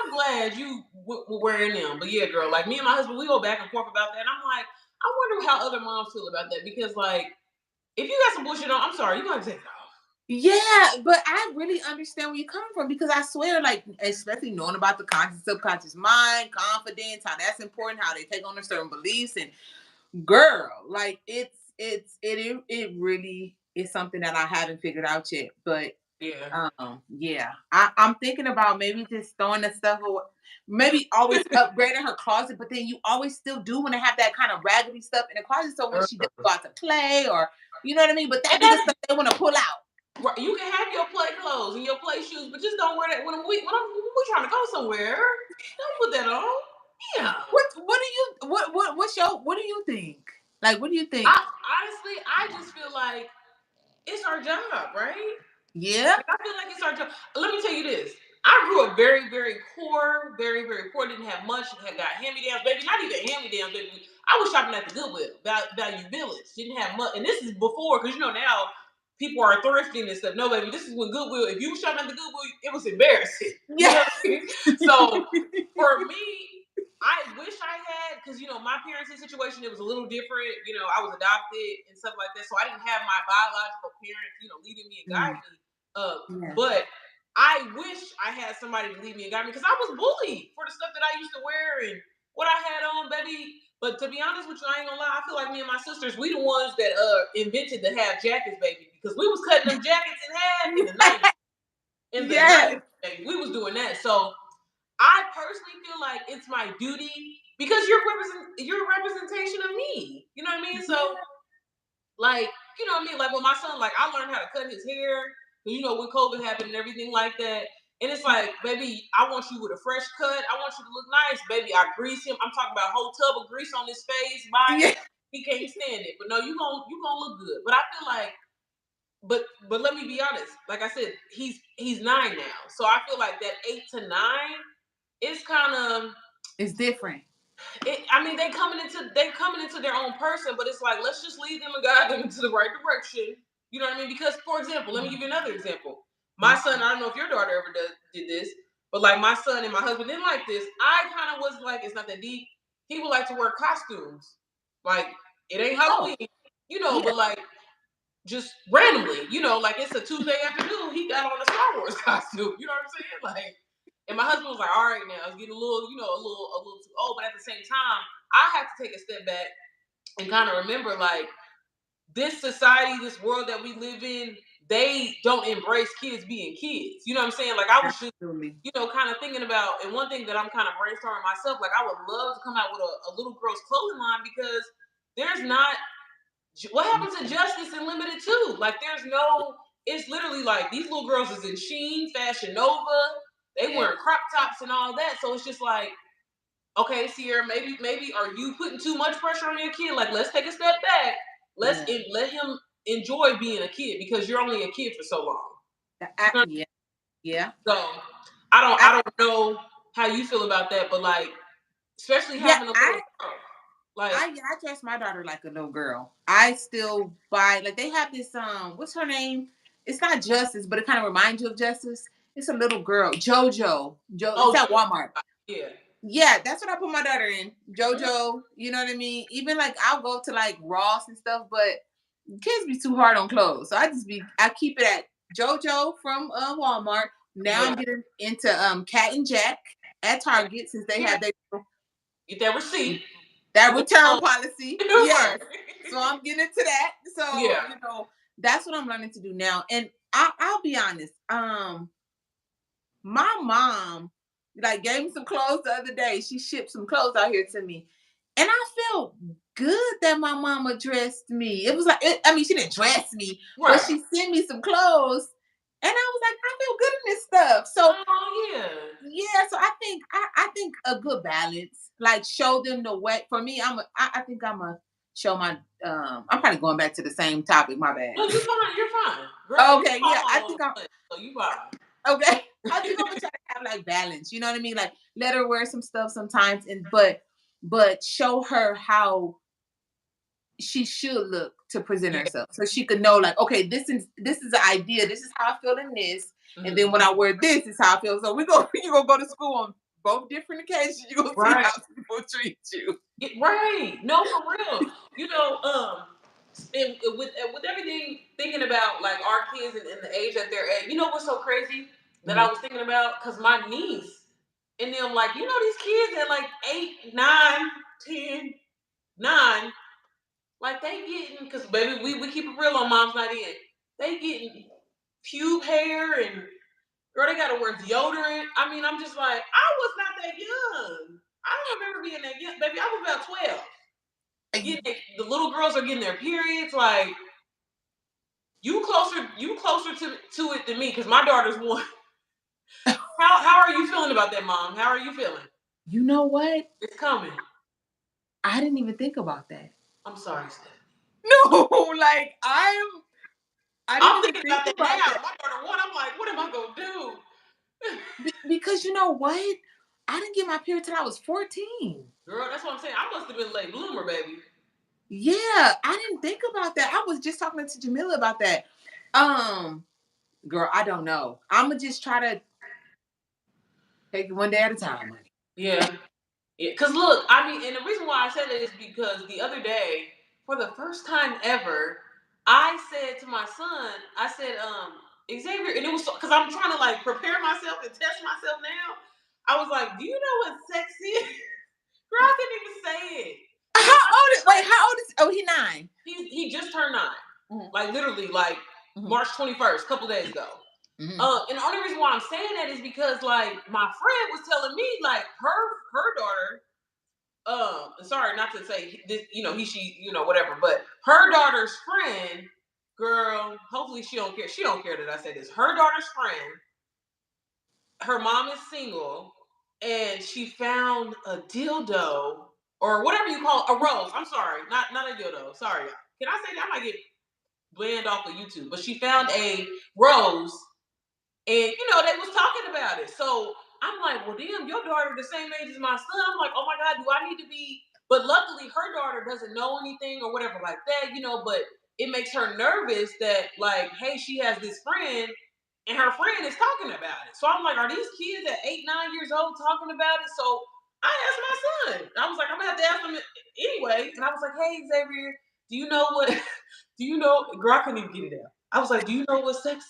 I'm glad you were wearing them. But yeah, girl, like me and my husband, we go back and forth about that. And I'm like, I wonder how other moms feel about that because like, if you got some bullshit on, I'm sorry, you gotta take it off. Yeah, but I really understand where you're coming from because I swear, like, especially knowing about the conscious, subconscious mind, confidence, how that's important, how they take on a certain beliefs, and girl, like, it really is something that I haven't figured out yet. But Yeah. yeah, I'm thinking about maybe just throwing the stuff away. Maybe always upgrading her closet, but then you always still do want to have that kind of raggedy stuff in the closet. So when she does go out to play, or you know what I mean, but that And be the that's stuff they want to pull out. right. You can have your play clothes and your play shoes, but just don't wear that when we trying to go somewhere. Don't put that on. Yeah. What do you what do you think? Like, what do you think? Honestly, I just feel like it's our job, right? Yeah. Like, I feel like it's our job. Let me tell you this. I grew up very, very poor, very, very poor. Didn't have much. Had got hand-me-downs, baby. Not even hand-me-downs, baby. I was shopping at the Goodwill, Value Village. Didn't have much, and this is before, because you know now people are thrifting and stuff. No, baby, this is when Goodwill. If you were shopping at the Goodwill, it was embarrassing. You Yeah. know what I mean? So for me, I wish I had, because you know my parents' situation, it was a little different. You know, I was adopted and stuff like that, so I didn't have my biological parents, you know, leading me and Mm, guiding me. Uh, yeah. but I wish I had somebody to lead me and guide me because I was bullied for the stuff that I used to wear and what I had on, baby. But to be honest with you, I ain't gonna lie. I feel like me and my sisters, we the ones that invented the half jackets, baby, because we was cutting them jackets in half in the 90s. In the Yes. 90s, baby, we was doing that. So I personally feel like it's my duty because you're a representation of me. You know what I mean? So like, you know what I mean? Like with my son, like I learned how to cut his hair. You know, when COVID happened and everything like that. And it's like, baby, I want you with a fresh cut. I want you to look nice, baby. I grease him. I'm talking about a whole tub of grease on his face, body. Yeah. He can't stand it. But no, you gonna look good. But I feel like, but let me be honest. Like I said, he's 9 now. So I feel like that 8 to 9 it's kind of It's different. I mean, they coming into their own person, but it's like let's just lead them and guide them into the right direction. You know what I mean? Because, for example, let me give you another example. My son, I don't know if your daughter ever did this, but like my son and my husband didn't like this. I kind of was like, it's not that deep. He would like to wear costumes, like it ain't Oh, Halloween, yeah. but like just randomly, like it's a Tuesday afternoon, he got on a Star Wars costume. You know what I'm saying? Like, and my husband was like, "All right, now it's getting a little, a little too old." But at the same time, I have to take a step back and kind of remember, like, this society, this world that we live in, they don't embrace kids being kids. You know what I'm saying? Like, I was just, Absolutely. kind of thinking about, and one thing that I'm kind of brainstorming myself, like, I would love to come out with a little girl's clothing line because there's not what happened to Justice and Limited too? Like, there's no. It's literally like these little girls is in Sheen, Fashion Nova. They Yeah. wearing crop tops and all that. So it's just like, okay, Sierra, maybe are you putting too much pressure on your kid? Like, let's take a step back. Yeah. Let him enjoy being a kid because you're only a kid for so long. You know? Yeah. Yeah. So I don't I, I don't know how you feel about that, but like, especially yeah. having a little girl, like, I dress my daughter like a little girl. I still buy like they have this what's her name? It's not Justice, but it kind of reminds you of Justice. It's a little girl, JoJo. It's oh at Walmart. yeah, Yeah, that's what I put my daughter in. mm, JoJo, you know what I mean? Even like I'll go to like Ross and stuff, but kids be too hard on clothes. So I keep it at JoJo from Walmart. Now yeah, I'm getting into Cat and Jack at Target since they yeah. have their Get that receipt. that You go return home. policy. Right. Yes. So I'm getting into that. So, Yeah. that's what I'm learning to do now. And I'll be honest. My mom like gave me some clothes the other day. She shipped some clothes out here to me. And I felt good that my mama dressed me. It was like I mean, she didn't dress me, but Right. she sent me some clothes. And I was like, I feel good in this stuff. So Oh yeah. yeah, so I think a good balance, like show them the way. For me, I think I'm a show my I'm kind of going back to the same topic. My bad. No, you're fine. You're fine, girl. You Okay, yeah, fall I all over think the I'm place, so you fine. okay. I think I'm gonna try to have like balance. You know what I mean? Like let her wear some stuff sometimes, and but show her how she should look to present Yeah. herself, so she could know like, okay, this is the idea. This is how I feel in this, and then Mhm. when I wear this, is how I feel. So we go, you gonna go to school on both different occasions. You gonna see Right. how people treat you. Right. No, for real. And with everything thinking about like our kids and the age that they're at, you know what's so crazy that I Mhm. was thinking about? Because my niece and them, like, these kids at like 8, 9, 10, 9. Like, they getting, because baby, we keep it real on Mom's Not In. They getting pube hair and girl, they gotta wear deodorant. I mean, I'm just like, I was not that young. I don't remember being that young, baby. I was about 12. The little girls are getting their periods. Like, you closer to it than me, because my daughter's one. How are you feeling about that, Mom? How are you feeling? You know what? It's coming. I didn't even think about that. I'm sorry, Steph. No, like I didn't I'm even thinking think about that about that. now. My daughter one. I'm like, what am I gonna do? Because you know what? I didn't get my period till I was 14. Girl, that's what I'm saying. I must have been late bloomer, baby. Yeah, I didn't think about that. I was just talking to Jamila about that. Um, Girl, I don't know. I'ma just try to take it one day at a time, honey. Yeah. Yeah, cause look, I mean, and the reason why I said it is because the other day, for the first time ever, I said to my son, I said, Xavier, and it was because I'm trying to like prepare myself and test myself now. I was like, do you know what sex is? Girl, I couldn't even say it. How Girl, old is wait, how old is he 9? he just turned 9, Mhm. like literally, like Mhm. March 21st, a couple days ago. Mhm. And the only reason why I'm saying that is because like my friend was telling me like her daughter, sorry not to say this, he, she, whatever, but her daughter's friend, girl, hopefully she don't care that I say this. Her daughter's friend, her mom is single, and she found a dildo, or whatever you call it, a rose. I'm sorry, not a dildo. Sorry, can I say that? I might get banned off of YouTube, but she found a rose, and they was talking about it. So I'm like, well, damn, your daughter the same age as my son. I'm like, oh my God, do I need to be? But luckily, her daughter doesn't know anything or whatever like that, But it makes her nervous that, like, hey, she has this friend, and her friend is talking about it. So I'm like, are these kids at 8, 9 years old talking about it? So I asked my son. I was like, I'm gonna have to ask him anyway. And I was like, hey, Xavier, do you know what? Do you know? Girl, I couldn't even get it out. I was like, do you know what sex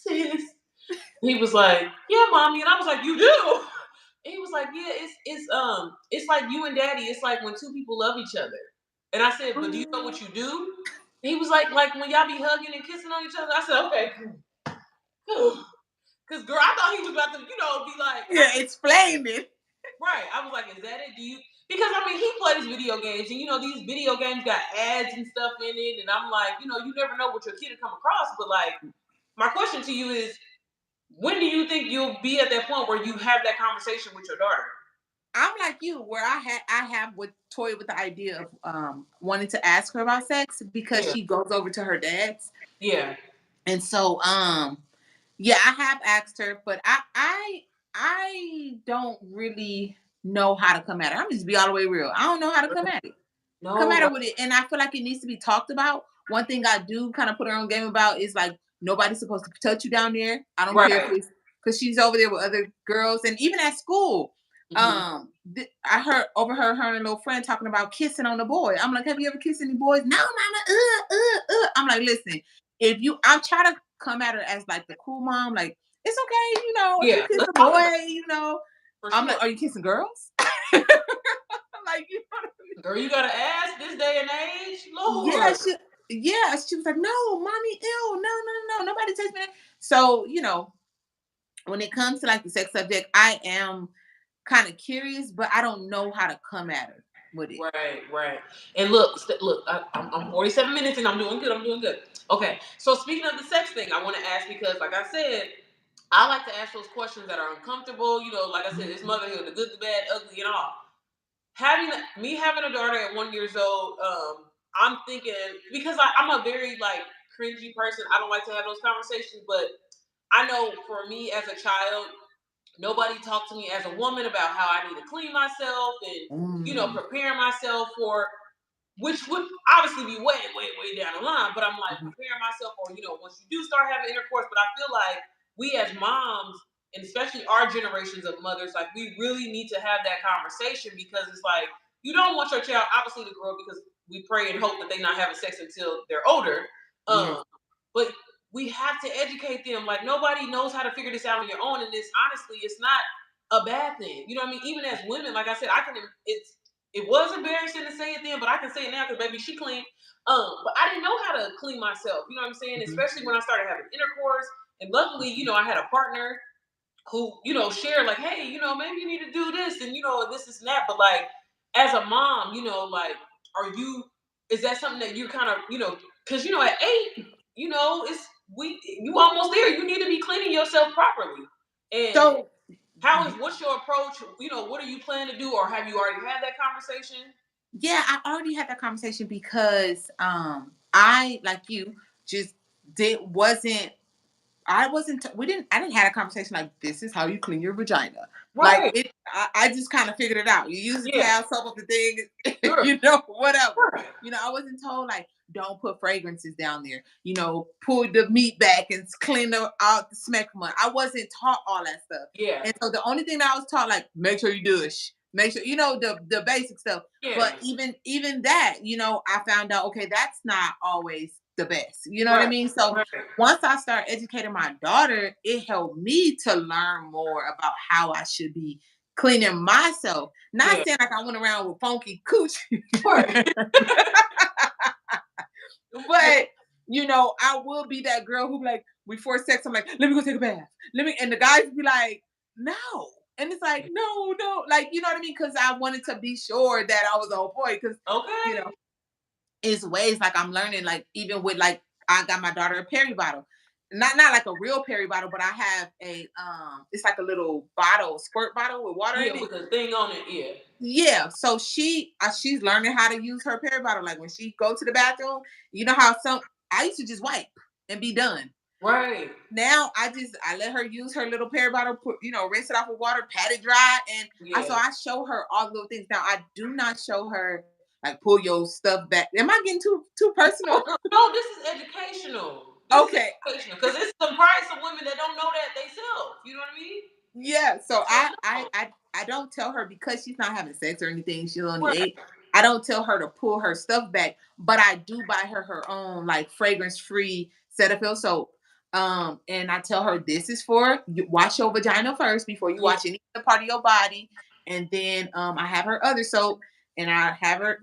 is? He was like, yeah, mommy. And I was like, you do? And he was like, yeah, it's like you and daddy. It's like when two people love each other. And I said, but do you know what you do? And he was like when y'all be hugging and kissing on each other. I said, okay, cool. Cause girl, I thought he was about to, be like, yeah, explain it. Right. I was like, is that it? Do you? Because I mean, he plays video games, and these video games got ads and stuff in it, and I'm like, you never know what your kid will come across. But like, my question to you is, when do you think you'll be at that point where you have that conversation with your daughter? I'm like you, where I have with toyed with the idea of wanting to ask her about sex because she goes over to her dad's. Yeah. And so yeah, I have asked her, but I don't really know how to come at her. I'm just be all the way real. I don't know how to come at it. No. Come at her with it. And I feel like it needs to be talked about. One thing I do kind of put her on game about is like nobody's supposed to touch you down there. I don't care if it's because she's over there with other girls, and even at school. I overheard her and a little friend talking about kissing on the boy. I'm like, have you ever kissed any boys? No, mama. I'm like, listen, I'm trying to come at her as like the cool mom, like it's okay, if you kiss a boy, I'm like, are you kissing girls? I'm like, girl, you gotta ask this day and age, Lord. She was like, no, mommy, ew, no, nobody touched me. So when it comes to like the sex subject, I am kind of curious, but I don't know how to come at her with it. Right. And look, I'm 47 minutes and I'm doing good. Okay, so speaking of the sex thing, I want to ask because, like I said, I like to ask those questions that are uncomfortable. Like I said, it's motherhood, the good, the bad, ugly, and all. Having a daughter at 1 year old, I'm thinking because I'm a very like cringy person. I don't like to have those conversations, but I know for me as a child, nobody talked to me as a woman about how I need to clean myself and prepare myself for, which would obviously be way, way, way down the line. But I'm like preparing myself for once you do start having intercourse. But I feel like we as moms, and especially our generations of mothers, like we really need to have that conversation because it's like you don't want your child obviously to grow up because we pray and hope that they're not having sex until they're older. But we have to educate them. Like nobody knows how to figure this out on your own, and this honestly, it's not a bad thing. You know what I mean? Even as women, like I said, it was embarrassing to say it then, but I can say it now because baby, she clean. But I didn't know how to clean myself. You know what I'm saying? Especially when I started having intercourse, and luckily, I had a partner who shared like, hey, maybe you need to do this and this and that. But like, as a mom, like, is that something that you kind of because at 8, it's you almost there. You need to be cleaning yourself properly. And so what's your approach? What are you planning to do, or have you already had that conversation? Yeah, I already had that conversation because I, like you, just did wasn't I wasn't I didn't have a conversation like this is how you clean your vagina. Right. Like I just kind of figured it out. You use the towel, soap up the thing, whatever. Right. I wasn't told like don't put fragrances down there. Pull the meat back and clean out the smegma. I wasn't taught all that stuff. Yeah. And so the only thing that I was taught, like, make sure you douche. Make sure the basic stuff. Yeah. But even that, I found out, okay, that's not always the best. You know what I mean? So once I started educating my daughter, it helped me to learn more about how I should be cleaning myself. Not saying like I went around with funky coochie. But I will be that girl who be like, before sex, I'm like, let me go take a bath. And the guys be like, no. And it's like, no, like, you know what I mean? Because I wanted to be sure that I was on point. Because, it's ways like I'm learning, like, even with like, I got my daughter a Perry bottle. Not like a real Perry bottle, but I have a, it's like a little bottle, squirt bottle with water in it. With a thing on it, Yeah, so she's learning how to use her Perry bottle. Like when she go to the bathroom, you know how I used to just wipe and be done. Right. Now I let her use her little pear bottle, rinse it off with water, pat it dry, and Yeah. I show her all the little things. Now I do not show her like pull your stuff back. Am I getting too personal? No, this is educational. This is Okay. educational because it's some price of women that don't know that they self. You know what I mean? Yeah. So So no. I don't tell her because she's not having sex or anything. She's only Right. 8. I don't tell her to pull her stuff back, but I do buy her own like fragrance free Cetaphil soap. And I tell her this is for you, wash your vagina first before you Yeah. wash any other part of your body, and then I have her other soap, and I have her,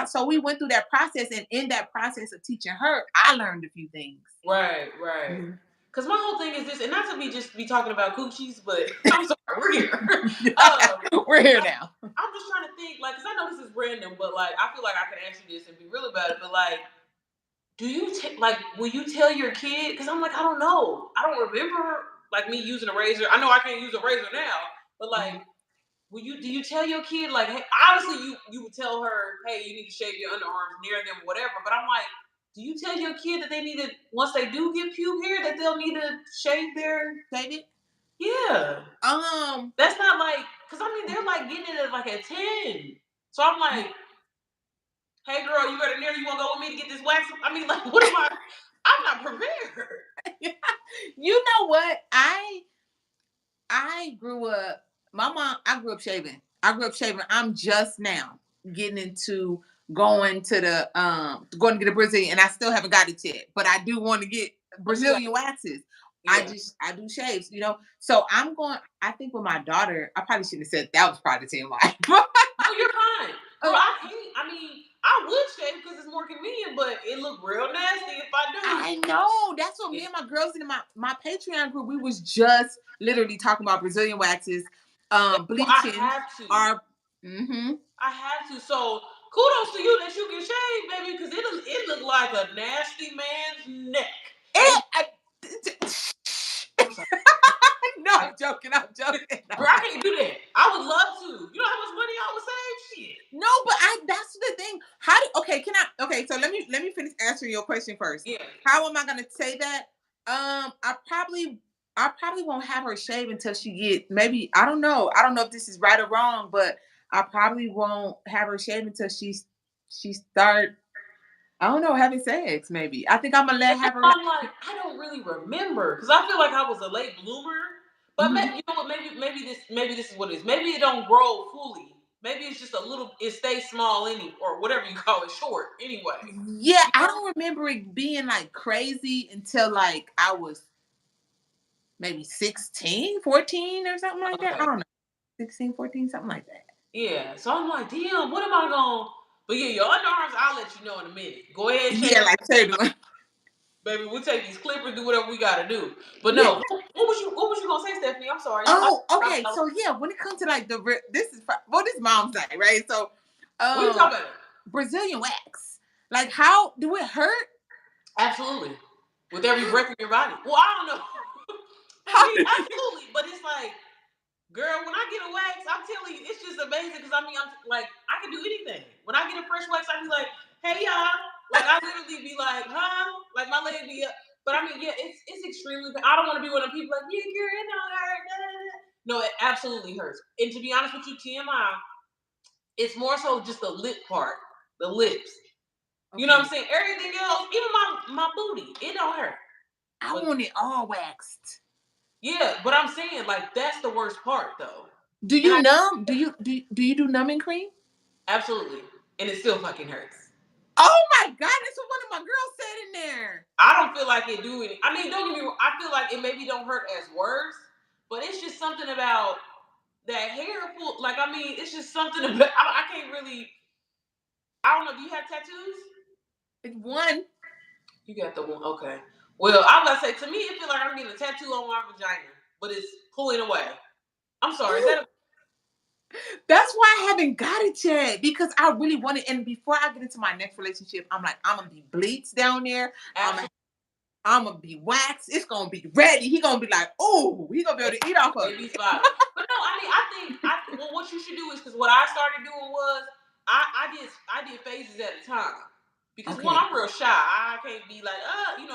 so we went through that process, and in that process of teaching her, I learned a few things. Right. Right. Mhm. Because my whole thing is this, and not to be just be talking about coochies, but I'm sorry, we're here. um, We're here now. I'm just trying to think, like, because I know this is random, but like, I feel like I can answer this and be real about it. But like, do you like, will you tell your kid? Because I'm like, I don't know, I don't remember like me using a razor. I know I can't use a razor now, but like, Mhm. do you tell your kid like, hey, obviously you would tell her, hey, you need to shave your underarms near them, whatever. But I'm like, do you tell your kid that they need to, once they do get pube hair, that they'll need to shave their? Shave it. Yeah, Um. that's not like, because I mean they're like getting it at like at 10. So I'm like, hey girl, you got a nail? You want to go with me to get this wax? I mean, like, what am I? I'm not prepared. You know what? I grew up. My mom. I grew up shaving. I'm just now getting into going to get a Brazilian, and I still haven't got it yet. But I do want to get Oh, you got, Brazilian waxes. yeah. I do shaves. So I'm going. I think with my daughter, I probably shouldn't have said that was part of TMI. No, you're fine, girl. I hate. I mean, I would shave because it's more convenient, but it look real nasty if I do. I know. That's what me It, and my girls in my Patreon group, we was just literally talking about Brazilian waxes, well, I bleaching have to. our. Mm-hmm. I have to. So kudos to you that you can shave, baby, because it look like a nasty man's neck. And I'm sorry. No, I, I'm joking. I'm joking. girl, I can't do that. I would love to. You know how much money I would save? Shit. No, but that's the thing. Okay, okay, so let me finish answering your question first. Yeah. How am I gonna say that? I probably won't have her shave until she get, maybe, I don't know. I don't know if this is right or wrong, but I probably won't have her shave until she start, I don't know, having sex, maybe. I think I'm gonna And have that's her why I'm like, I don't really remember because I feel like I was a late bloomer. But Mhm. you know what? Maybe this is what it is. Maybe it don't grow fully. Maybe it's just a little. It stays small or whatever you call it, short anyway. Yeah, You I know? don't remember it being like crazy until like I was maybe 16, 14, or something like that. I Okay. don't know. 16, 14, something like that. Yeah. So I'm like, damn, what am I going? But yeah, your underarms, I'll let you know in a minute. Go ahead, Yeah, shave, like turbulent. baby. We'll take these clippers, do whatever we gotta do. But Yeah. no, what was you gonna say, Stephanie? I'm sorry. Oh, okay. So yeah, when it comes to like this is mom's night, right? So, What are you um, talking about? Brazilian wax. Like, how do it hurt? Absolutely. With every breath in your body. Well, I don't know. I How mean, does it? absolutely. But it's like, girl, when I get a wax, I'm telling you, it's just amazing because I mean, I'm like, I can do anything. When I get a fresh wax, I be like, hey, y'all. Like, I literally be like, huh? Like, my leg be up. But I mean, yeah, it's extremely. I don't want to be one of the people like, yeah, girl, it don't hurt. Da, da, da. No, it absolutely hurts. And to be honest with you, TMI, it's more so just the lip part, the lips. You know what I'm Okay, saying? Everything else, even my booty, it don't hurt. I But want it all waxed. yeah, but I'm saying like that's the worst part though. Do And you I numb? Do you do numbing cream? absolutely, and it still fucking hurts. Oh my god, that's what one of my girls said in there. I don't feel like it do any. I mean, don't get me wrong. I feel like it maybe don't hurt as worse, but it's just something about that hair pull. Like I mean, it's just something about. I can't really. I don't know. Do you have tattoos? It's one. You got the one. Okay. Well, I'm about to say to me, it feel like I'm getting a tattoo on my vagina, but it's pulling away. I'm sorry. Is that That's why I haven't got it yet, because I really want it. And before I get into my next relationship, I'm like, I'm gonna be bleached down there. I'm absolutely I'm gonna be waxed. It's gonna be ready. He gonna be like, oh, he gonna be able to eat off of baby's it. bottom? But no, I mean, I think well, what you should do is because what I started doing was I did phases at a time Because one, Okay. I'm real shy. I can't be like,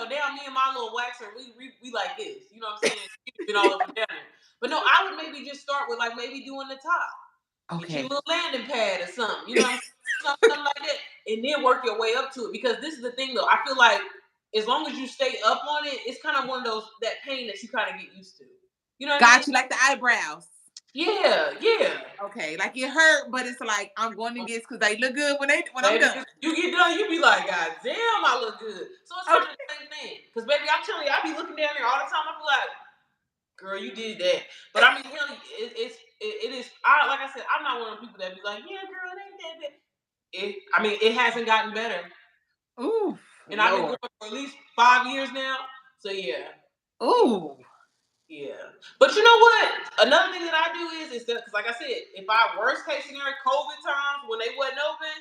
damn, me and my little waxer, we like this. You know what I'm saying? She's been all up and down there. But no, I would maybe just start with like maybe doing the top. Get you a Okay. little landing pad or something. You know what I'm saying? Something like that. And then work your way up to it. Because this is the thing though. I feel like as long as you stay up on it, it's kind of one of those, that pain that you kind of get used to. You know what I mean? Got you, like the eyebrows. Yeah, yeah. Okay, like it hurt, but it's like I'm going to get because they look good when I'm Baby, done. you get done, you be like, God damn, I look good. So it's kind Okay. of the same thing. Because, baby, I'm telling you, I be looking down there all the time. I be like, girl, you did that. But I mean, hell, it is. Like I said, I'm not one of the people that be like, yeah, girl, it ain't that bad. I mean, it hasn't gotten better, Ooh, and I've been Lord. going for at least 5 years now. So yeah, Ooh. yeah. But you know what? Another thing that I do is that, because like I said, if I worst case scenario, COVID times when they wasn't open,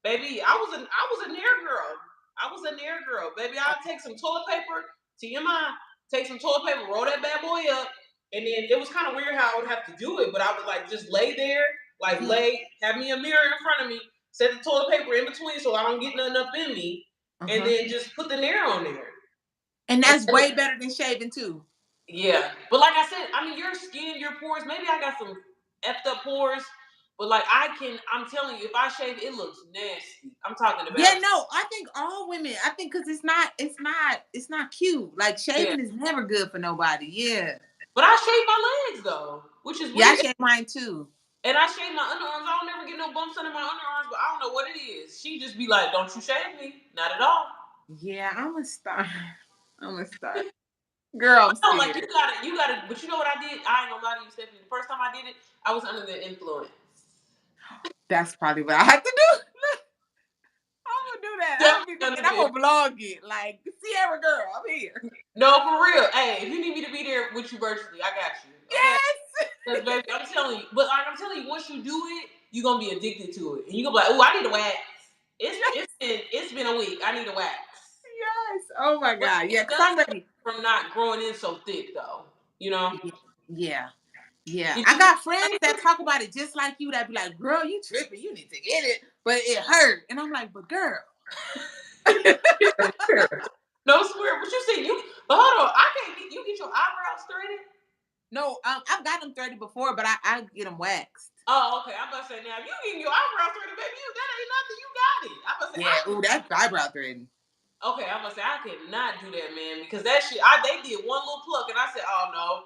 baby, I was a nair girl. I was a nair girl, baby. I'll take some toilet paper, TMI, take some toilet paper, roll that bad boy up, and then it was kind of weird how I would have to do it, but I would like just lay there, like have me a mirror in front of me, set the toilet paper in between so I don't get nothing up in me, and then just put the nair on there. And that's way better than shaving too. Yeah, but like I said, I mean, your skin, your pores. Maybe I got some effed up pores, but like I'm telling you, if I shave, it looks nasty. I'm talking Yeah, about. no, I think all women. I think because it's not cute. Like Yeah, shaving is never good for nobody. Yeah. but I shave my legs though, which is Yeah, I weird, shave mine too. and I shave my underarms. I don't ever get no bumps under my underarms, but I don't know what it is. She just be like, "Don't you shave me? Not at all." Yeah, I'm gonna start. I'm gonna start. Girl, I'm But no, like scared. you gotta. But you know what I did? I ain't gonna lie to you, Stephanie. The first time I did it, I was under the influence. That's probably what I have to do. I'm gonna do that. I'm gonna be Definitely thinking under I'm the gonna vlog it. Like, Sierra girl, I'm here. No, for real. Hey, if you need me to be there with you virtually, I got you. Okay? Yes. Because baby, I'm telling you, but like I'm telling you, once you do it, you're gonna be addicted to it. And you're gonna be like, oh, I need a wax. It's been a week. I need a wax. Yes. Oh my But God. Yeah, it because does I'm help ready. from not growing in so thick though. You know? Yeah. Yeah. Did I you got friends that talk about it just like you that be like, girl, you tripping. You need to get it. But it hurt. And I'm like, but girl. swear. No swear. But you see, but hold on, I can't get you get your eyebrows threaded? No, I've got them 30 before, but I get them waxed. Oh, okay. I'm about to say now, if you getting your eyebrows threaded, baby, that ain't nothing. You got it. I'm about to say Yeah. Ooh, that's eyebrow threading. Okay, I'm gonna say I cannot do that, man, because that shit. They did one little pluck, and I said, "Oh no,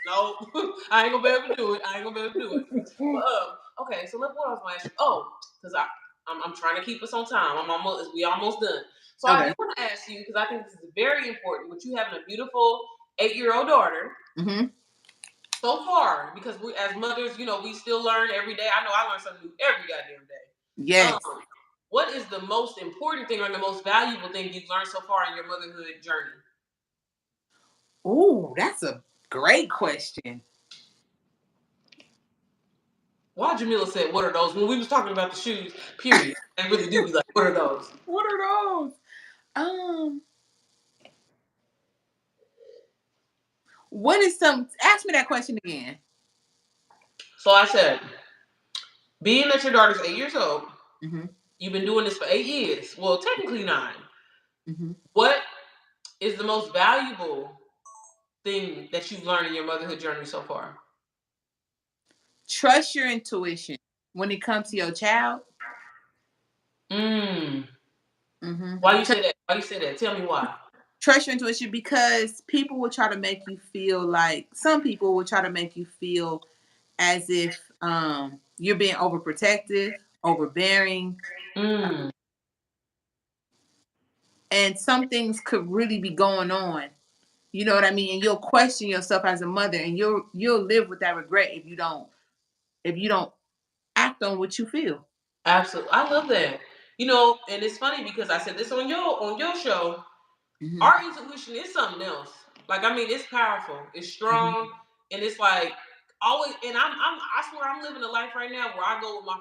no, I ain't gonna be able to do it. I ain't gonna be able to do it." But okay, so what else want to ask you? Oh, because I'm trying to keep us on time. We almost done. So I Okay. do want to ask you because I think this is very important. With you having a beautiful 8-year-old daughter Mm-hmm. so far, because we as mothers, we still learn every day. I know I learn something new every goddamn day. Yes. What is the most important thing or the most valuable thing you've learned so far in your motherhood journey? Ooh, that's a great question. Why Jamila said, "What are those?" When we was talking about the shoes, period. I really do be like, "What are those?" What are those? Um, what is some? Ask me that question again. So I said, being that your daughter's 8 years old, Mm-hmm. you've been doing this for 8 years. Well, technically 9. Mm-hmm. What is the most valuable thing that you've learned in your motherhood journey so far? Trust your intuition when it comes to your child. Mm. Mm-hmm. Why you say that? Why you say that? Tell me why. Trust your intuition because people will try to make you feel like some people will try to make you feel as if you're being overprotective, overbearing, Mm. and some things could really be going on. You know what I mean? And you'll question yourself as a mother, and you'll live with that regret if you don't act on what you feel. Absolutely, I love that. And it's funny because I said this on your show. Mm-hmm. Our intuition is something else. Like I mean, it's powerful, it's Mm-hmm. strong, and it's like always. And I swear I'm living a life right now where I go with my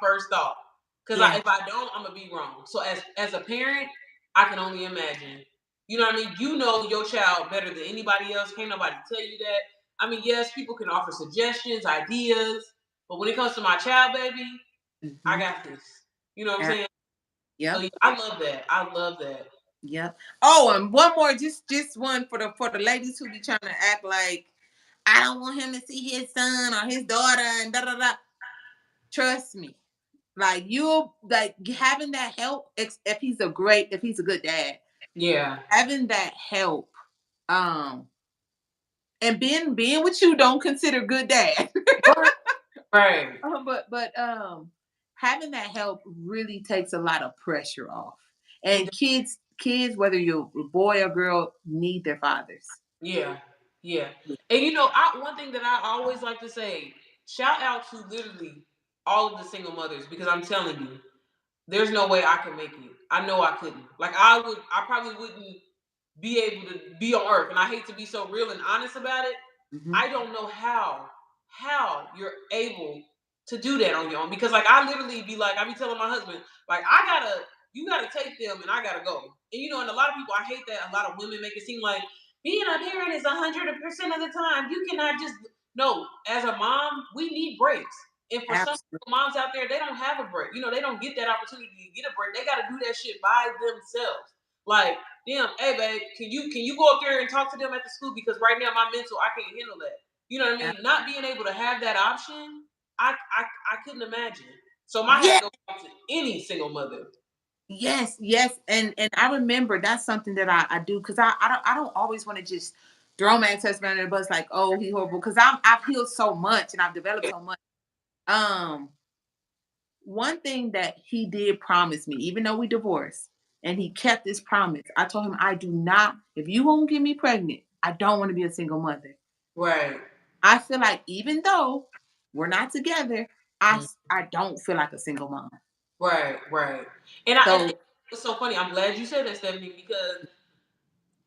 first thought. Because Yeah. if I don't, I'm gonna be wrong. So as a parent, I can only imagine. You know what I mean? You know your child better than anybody else. Can't nobody tell you that. I mean, yes, people can offer suggestions, ideas, but when it comes to my child, baby, I Mm-hmm. got this. You know what I'm saying? So Yep. yeah, I love that. I love that. Yep. Oh, and one more, just one for the ladies who be trying to act like I don't want him to see his son or his daughter and da da da. Trust me, like you like having that help. If he's a great, if he's a good dad, Yeah. having that help, um, and being with you don't consider good dad. Right. Right. But having that help really takes a lot of pressure off. It And kids, whether you're a boy or girl, need their fathers. Yeah, yeah. And you know, one thing that I always like to say, shout out to literally all of the single mothers because I'm telling you, there's no way I can make it. I know I couldn't. Like I probably wouldn't be able to be on earth. And I hate to be so real and honest about it. Hmm. I don't know how you're able to do that on your own. Because like I literally be like, I be telling my husband, like, you gotta take them and I gotta go. And you know, and a lot of people I hate that a lot of women make it seem like being a parent is 100% of the time. You cannot just no, as a mom, we need breaks. And for some Absolutely. moms out there, they don't have a break. You know, they don't get that opportunity to get a break. They gotta do that shit by themselves. Like them, hey babe, can you go up there and talk to them at the school because right now my mental I can't handle that. You know what I mean? Not being able to have that option, I couldn't imagine. So my hat Yeah. goes out to any single mother. Yes. Yes. And I remember that's something that I do because I don't always want to just throw my ex-husband under the bus like, oh, he horrible, because I've healed so much and I've developed so much. Um, One thing that he did promise me, even though we divorced, and he kept this promise. I told him, I do not, if you won't get me pregnant, I don't want to be a single mother. Right. I feel like even though we're not together, I Mm. I don't feel like a single mom. Right, right. And So it's so funny. I'm glad you said that, Stephanie, because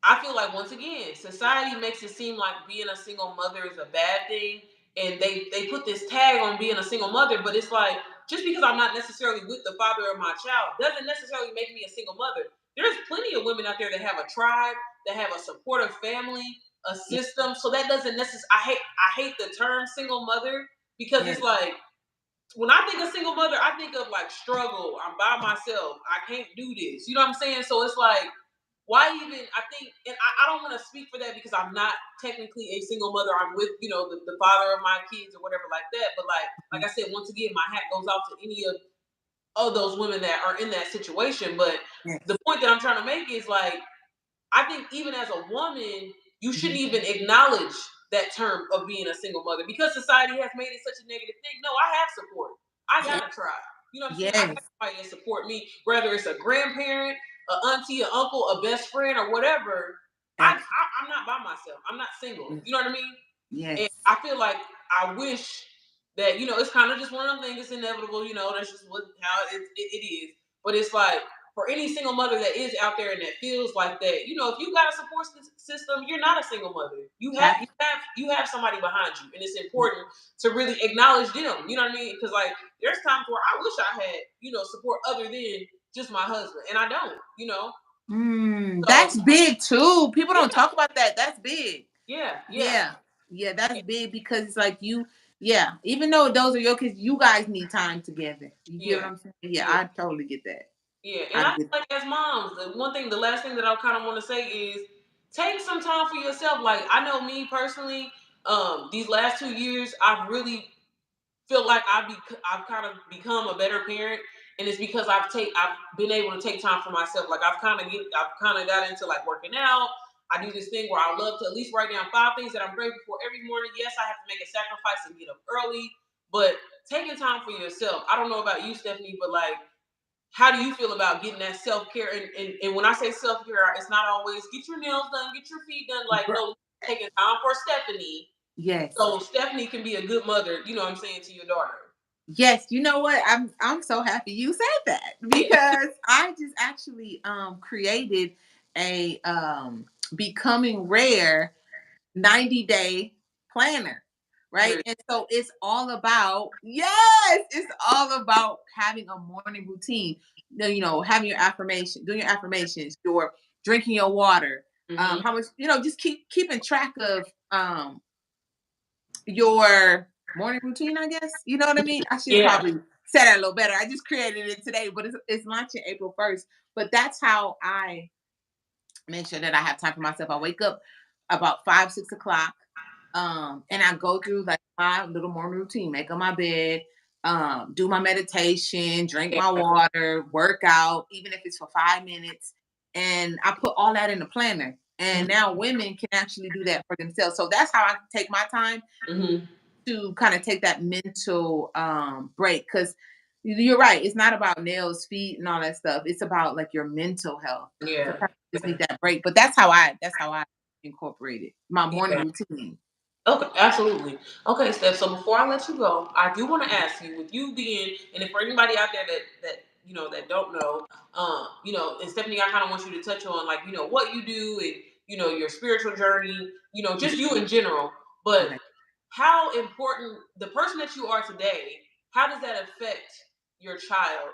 I feel like once again, society makes it seem like being a single mother is a bad thing, and they put this tag on being a single mother. But it's like just because I'm not necessarily with the father of my child doesn't necessarily make me a single mother. There's plenty of women out there that have a tribe, that have a supportive family, a yeah, system. So that doesn't necessarily. I hate the term single mother because yeah, it's like when I think of single mother, I think of like struggle. I'm by myself. I can't do this. You know what I'm saying? So it's like why even I think and I don't want to speak for that because I'm not technically a single mother. I'm with, the father of my kids or whatever like that. But like I said, once again, my hat goes out to any of those women that are in that situation. But the yes, point that I'm trying to make is like I think even as a woman, you shouldn't mhm, even acknowledge that term of being a single mother because society has made it such a negative thing. No, I have support. I yeah, gotta try. You know what I'm saying? I got yes, somebody that support me, whether it's a grandparent, a auntie, an uncle, a best friend, or whatever. absolutely, I'm not by myself. I'm not single. You know what I mean? And yes, I feel like I wish that it's kind of just one of them things. It's inevitable. That's just how it is. But it's like for any single mother that is out there and that feels like that, if you got a support system, you're not a single mother. You have ab- you have you have somebody behind you, and it's important to really acknowledge them. You know what I mean? Because like there's times where I wish I had support other than just my husband, and I don't. So that's big too. People don't yeah, talk about that. That's big. yeah, yeah, Yeah. Yeah, that's big because it's like yeah, even though those are your kids, you guys need time together. You get what yeah, I'm saying? Yeah, yeah. I totally get that. Yeah, and I I feel get like as moms, the last thing that I kind of want to say is take some time for yourself. Like I know me personally, these last 2 years, I've really feel like I've kind of become a better parent, and it's because I've been able to take time for myself. Like I've kind of got into like working out. I do this thing where I love to at least write down 5 things that I'm grateful for every morning. Yes, I have to make a sacrifice and get up early, but taking time for yourself. I don't know about you, Stephanie, but like how do you feel about getting that self care? And when I say self care, it's not always get your nails done, get your feet done. Like, it. no, taking time for Stephanie Yes. so Stephanie can be a good mother, you know what I'm saying, to your daughter. Yes, you know what? I'm so happy you said that Yeah. because I just actually created a becoming rare 90-day planner, right? Really. And so it's all about, yes, it's all about having a morning routine. Having your affirmation, doing your affirmations, your drinking your water, Mm-hmm. how much, just keeping track of your morning routine, I guess. You know what I mean? I should Yeah. probably say that a little better. I just created it today, but it's launching April 1st. But that's how I make sure that I have time for myself. I wake up about 5, 6 o'clock, and I go through like my little morning routine, make up my bed, do my meditation, drink Yeah. my water, work out, even if it's for 5 minutes. And I put all that in the planner. And now women can actually do that for themselves. So that's how I take my time Mm-hmm. to kind of take that mental break. Because you're right, it's not about nails, feet, and all that stuff. It's about like your mental health. Yeah. Sometimes you just need that break. But that's how I incorporate it. My morning Yeah. routine. Okay, absolutely. Okay, Steph. So before I let you go, I do want to ask you, with you being, and if for anybody out there that that don't know, and Stephanie, I kind of want you to touch on like what you do and your spiritual journey, just you in general. But Okay. how important the person that you are today? How does that affect your child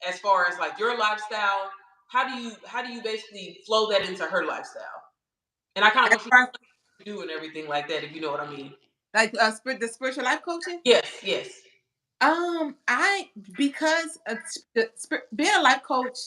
as far as like your lifestyle? How do you basically flow that into her lifestyle? And I kind of As want you far to do and everything like that, if you know what I mean. like the spiritual life coaching. Yes, yes. I because being a life coach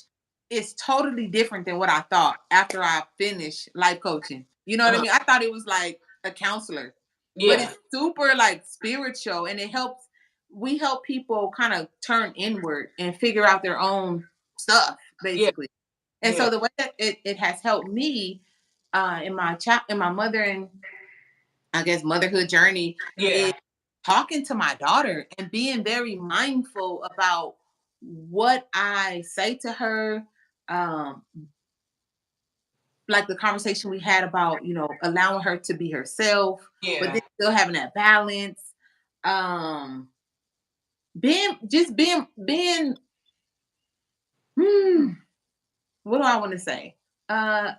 is totally different than what I thought after I finished life coaching. You know what I Uh-huh. mean? I thought it was like a counselor, but Yeah, it's super like spiritual, and it helps. We help people kind of turn inward and figure out their own stuff, yeah, basically. And yeah, so the way that it has helped me in my in my mother and I guess motherhood journey yeah, is talking to my daughter and being very mindful about what I say to her. Um, like the conversation we had about, allowing her to be herself, but yeah. then still having that balance. Um, being hmm, what do I want to say? Uh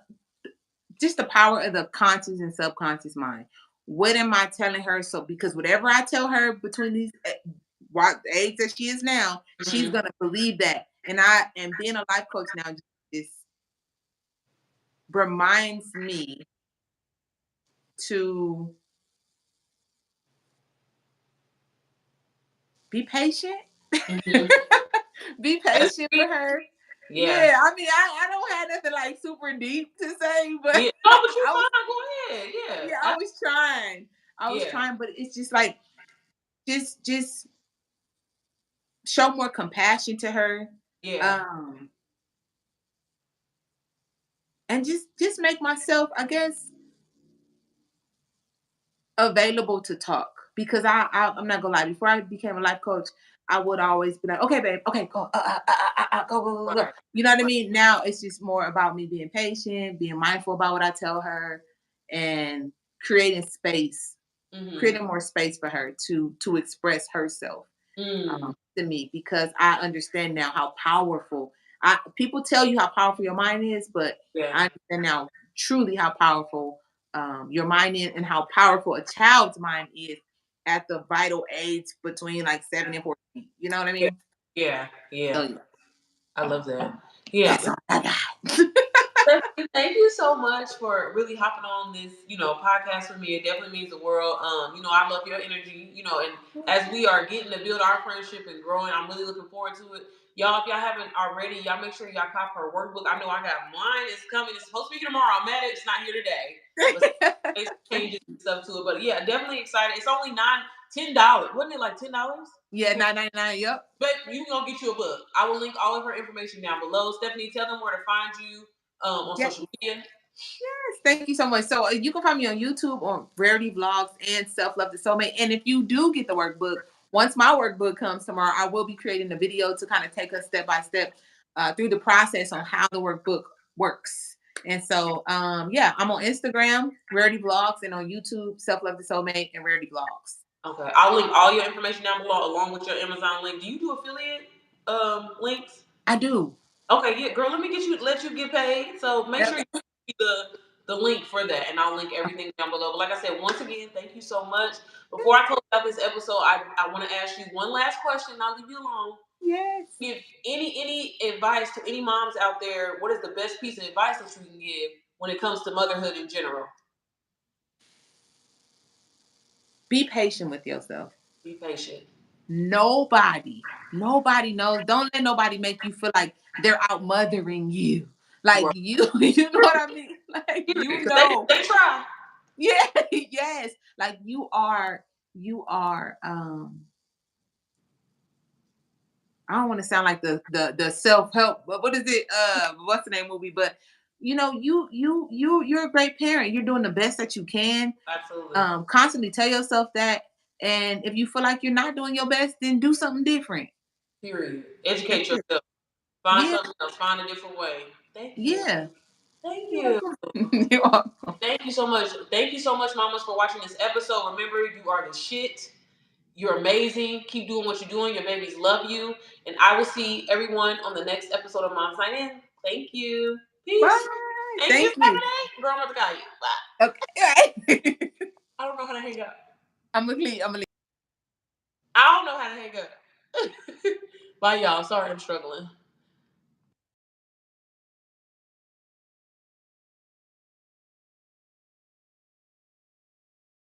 just the power of the conscious and subconscious mind. What am I telling her? So because whatever I tell her between these what age that she is now, she's Hmm. gonna believe that. And being a life coach now just reminds me to be patient. Hmm. Be That's patient for sweet. her. Yeah, Yeah, I mean, I don't have nothing like super deep to say, but yeah. No, but you I was fine. Go ahead. Yeah, yeah, I was trying. I was yeah, trying, but it's just like just show more compassion to her, yeah. um, and just make myself, I guess, available to talk. Because I'm not gonna lie, before I became a life coach, I would always be like, okay, babe, okay, go, go, go, go, go. Right, You know what I right. mean? Now it's just more about me being patient, being mindful about what I tell her, and creating space, Hmm. creating more space for her to express herself Mm. to me, because I understand now how powerful. People tell you how powerful your mind is, but Yeah, I understand now truly how powerful your mind is, and how powerful a child's mind is at the vital age between like 7 and 14. You know what I yeah, mean? yeah, So yeah. yeah, I love that. Yeah. that's all I got. Stephanie, thank you so much for really hopping on this, podcast with me. It definitely means the world. I love your energy, and as we are getting to build our friendship and growing, I'm really looking forward to it. Y'all, if y'all haven't already, y'all make sure y'all cop her workbook. I know I got mine. It's coming. It's supposed to be tomorrow. I'm mad it's not here today, but it's changes and stuff to it. But yeah, definitely excited. It's only $10. Wasn't it like $10? Yeah, 9.99. Yep. But you can go get you a book. I will link all of her information down below. Stephanie, tell them where to find you on Yeah. social media. Thank you so much. So you can find me on YouTube on Rarity Vlogs and Self Love the Soulmate. And if you do get the workbook, once my workbook comes tomorrow, I will be creating a video to kind of take us step by step through the process on how the workbook works. And so, yeah, I'm on Instagram, Rarity Vlogs, and on YouTube, Self Love the Soulmate and Rarity Vlogs. Okay, I'll link all your information down below along with your Amazon link. Do you do affiliate links? I do. Okay, yeah, girl. Let you get paid. So make Yep. sure you see the link for that, and I'll link everything down below. But like I said, once again, thank you so much. Before I close out this episode, I want to ask you one last question, and I'll leave you alone. Yes. Give any advice to any moms out there. What is the best piece of advice that you can give when it comes to motherhood in general? Be patient with yourself. Be patient. Nobody knows. Don't let nobody make you feel like they're out mothering you. Like Right. you know what I mean? Like you Because know. they try. Yeah, yes. Like you are I don't want to sound like the self-help, but what is it? What's the name movie? But you're a great parent. You're doing the best that you can. Absolutely. Constantly tell yourself that. And if you feel like you're not doing your best, then do something different. Period. Educate Period. yourself. Find Yeah, something else. Find a different way. Thank you. yeah. Thank You're you. welcome. You're welcome. Thank you so much. Thank you so much, mamas, for watching this episode. Remember, you are the shit. You're amazing. Keep doing what you're doing. Your babies love you. And I will see everyone on the next episode of Mom Sign In. Thank you. Bye. Peace. Thank you, Thank you. Stephanie. Girl, I'm about to call you. Bye. Okay. I don't know how to hang up. I'm gonna leave. I don't know how to hang up. Bye, y'all. Sorry I'm struggling.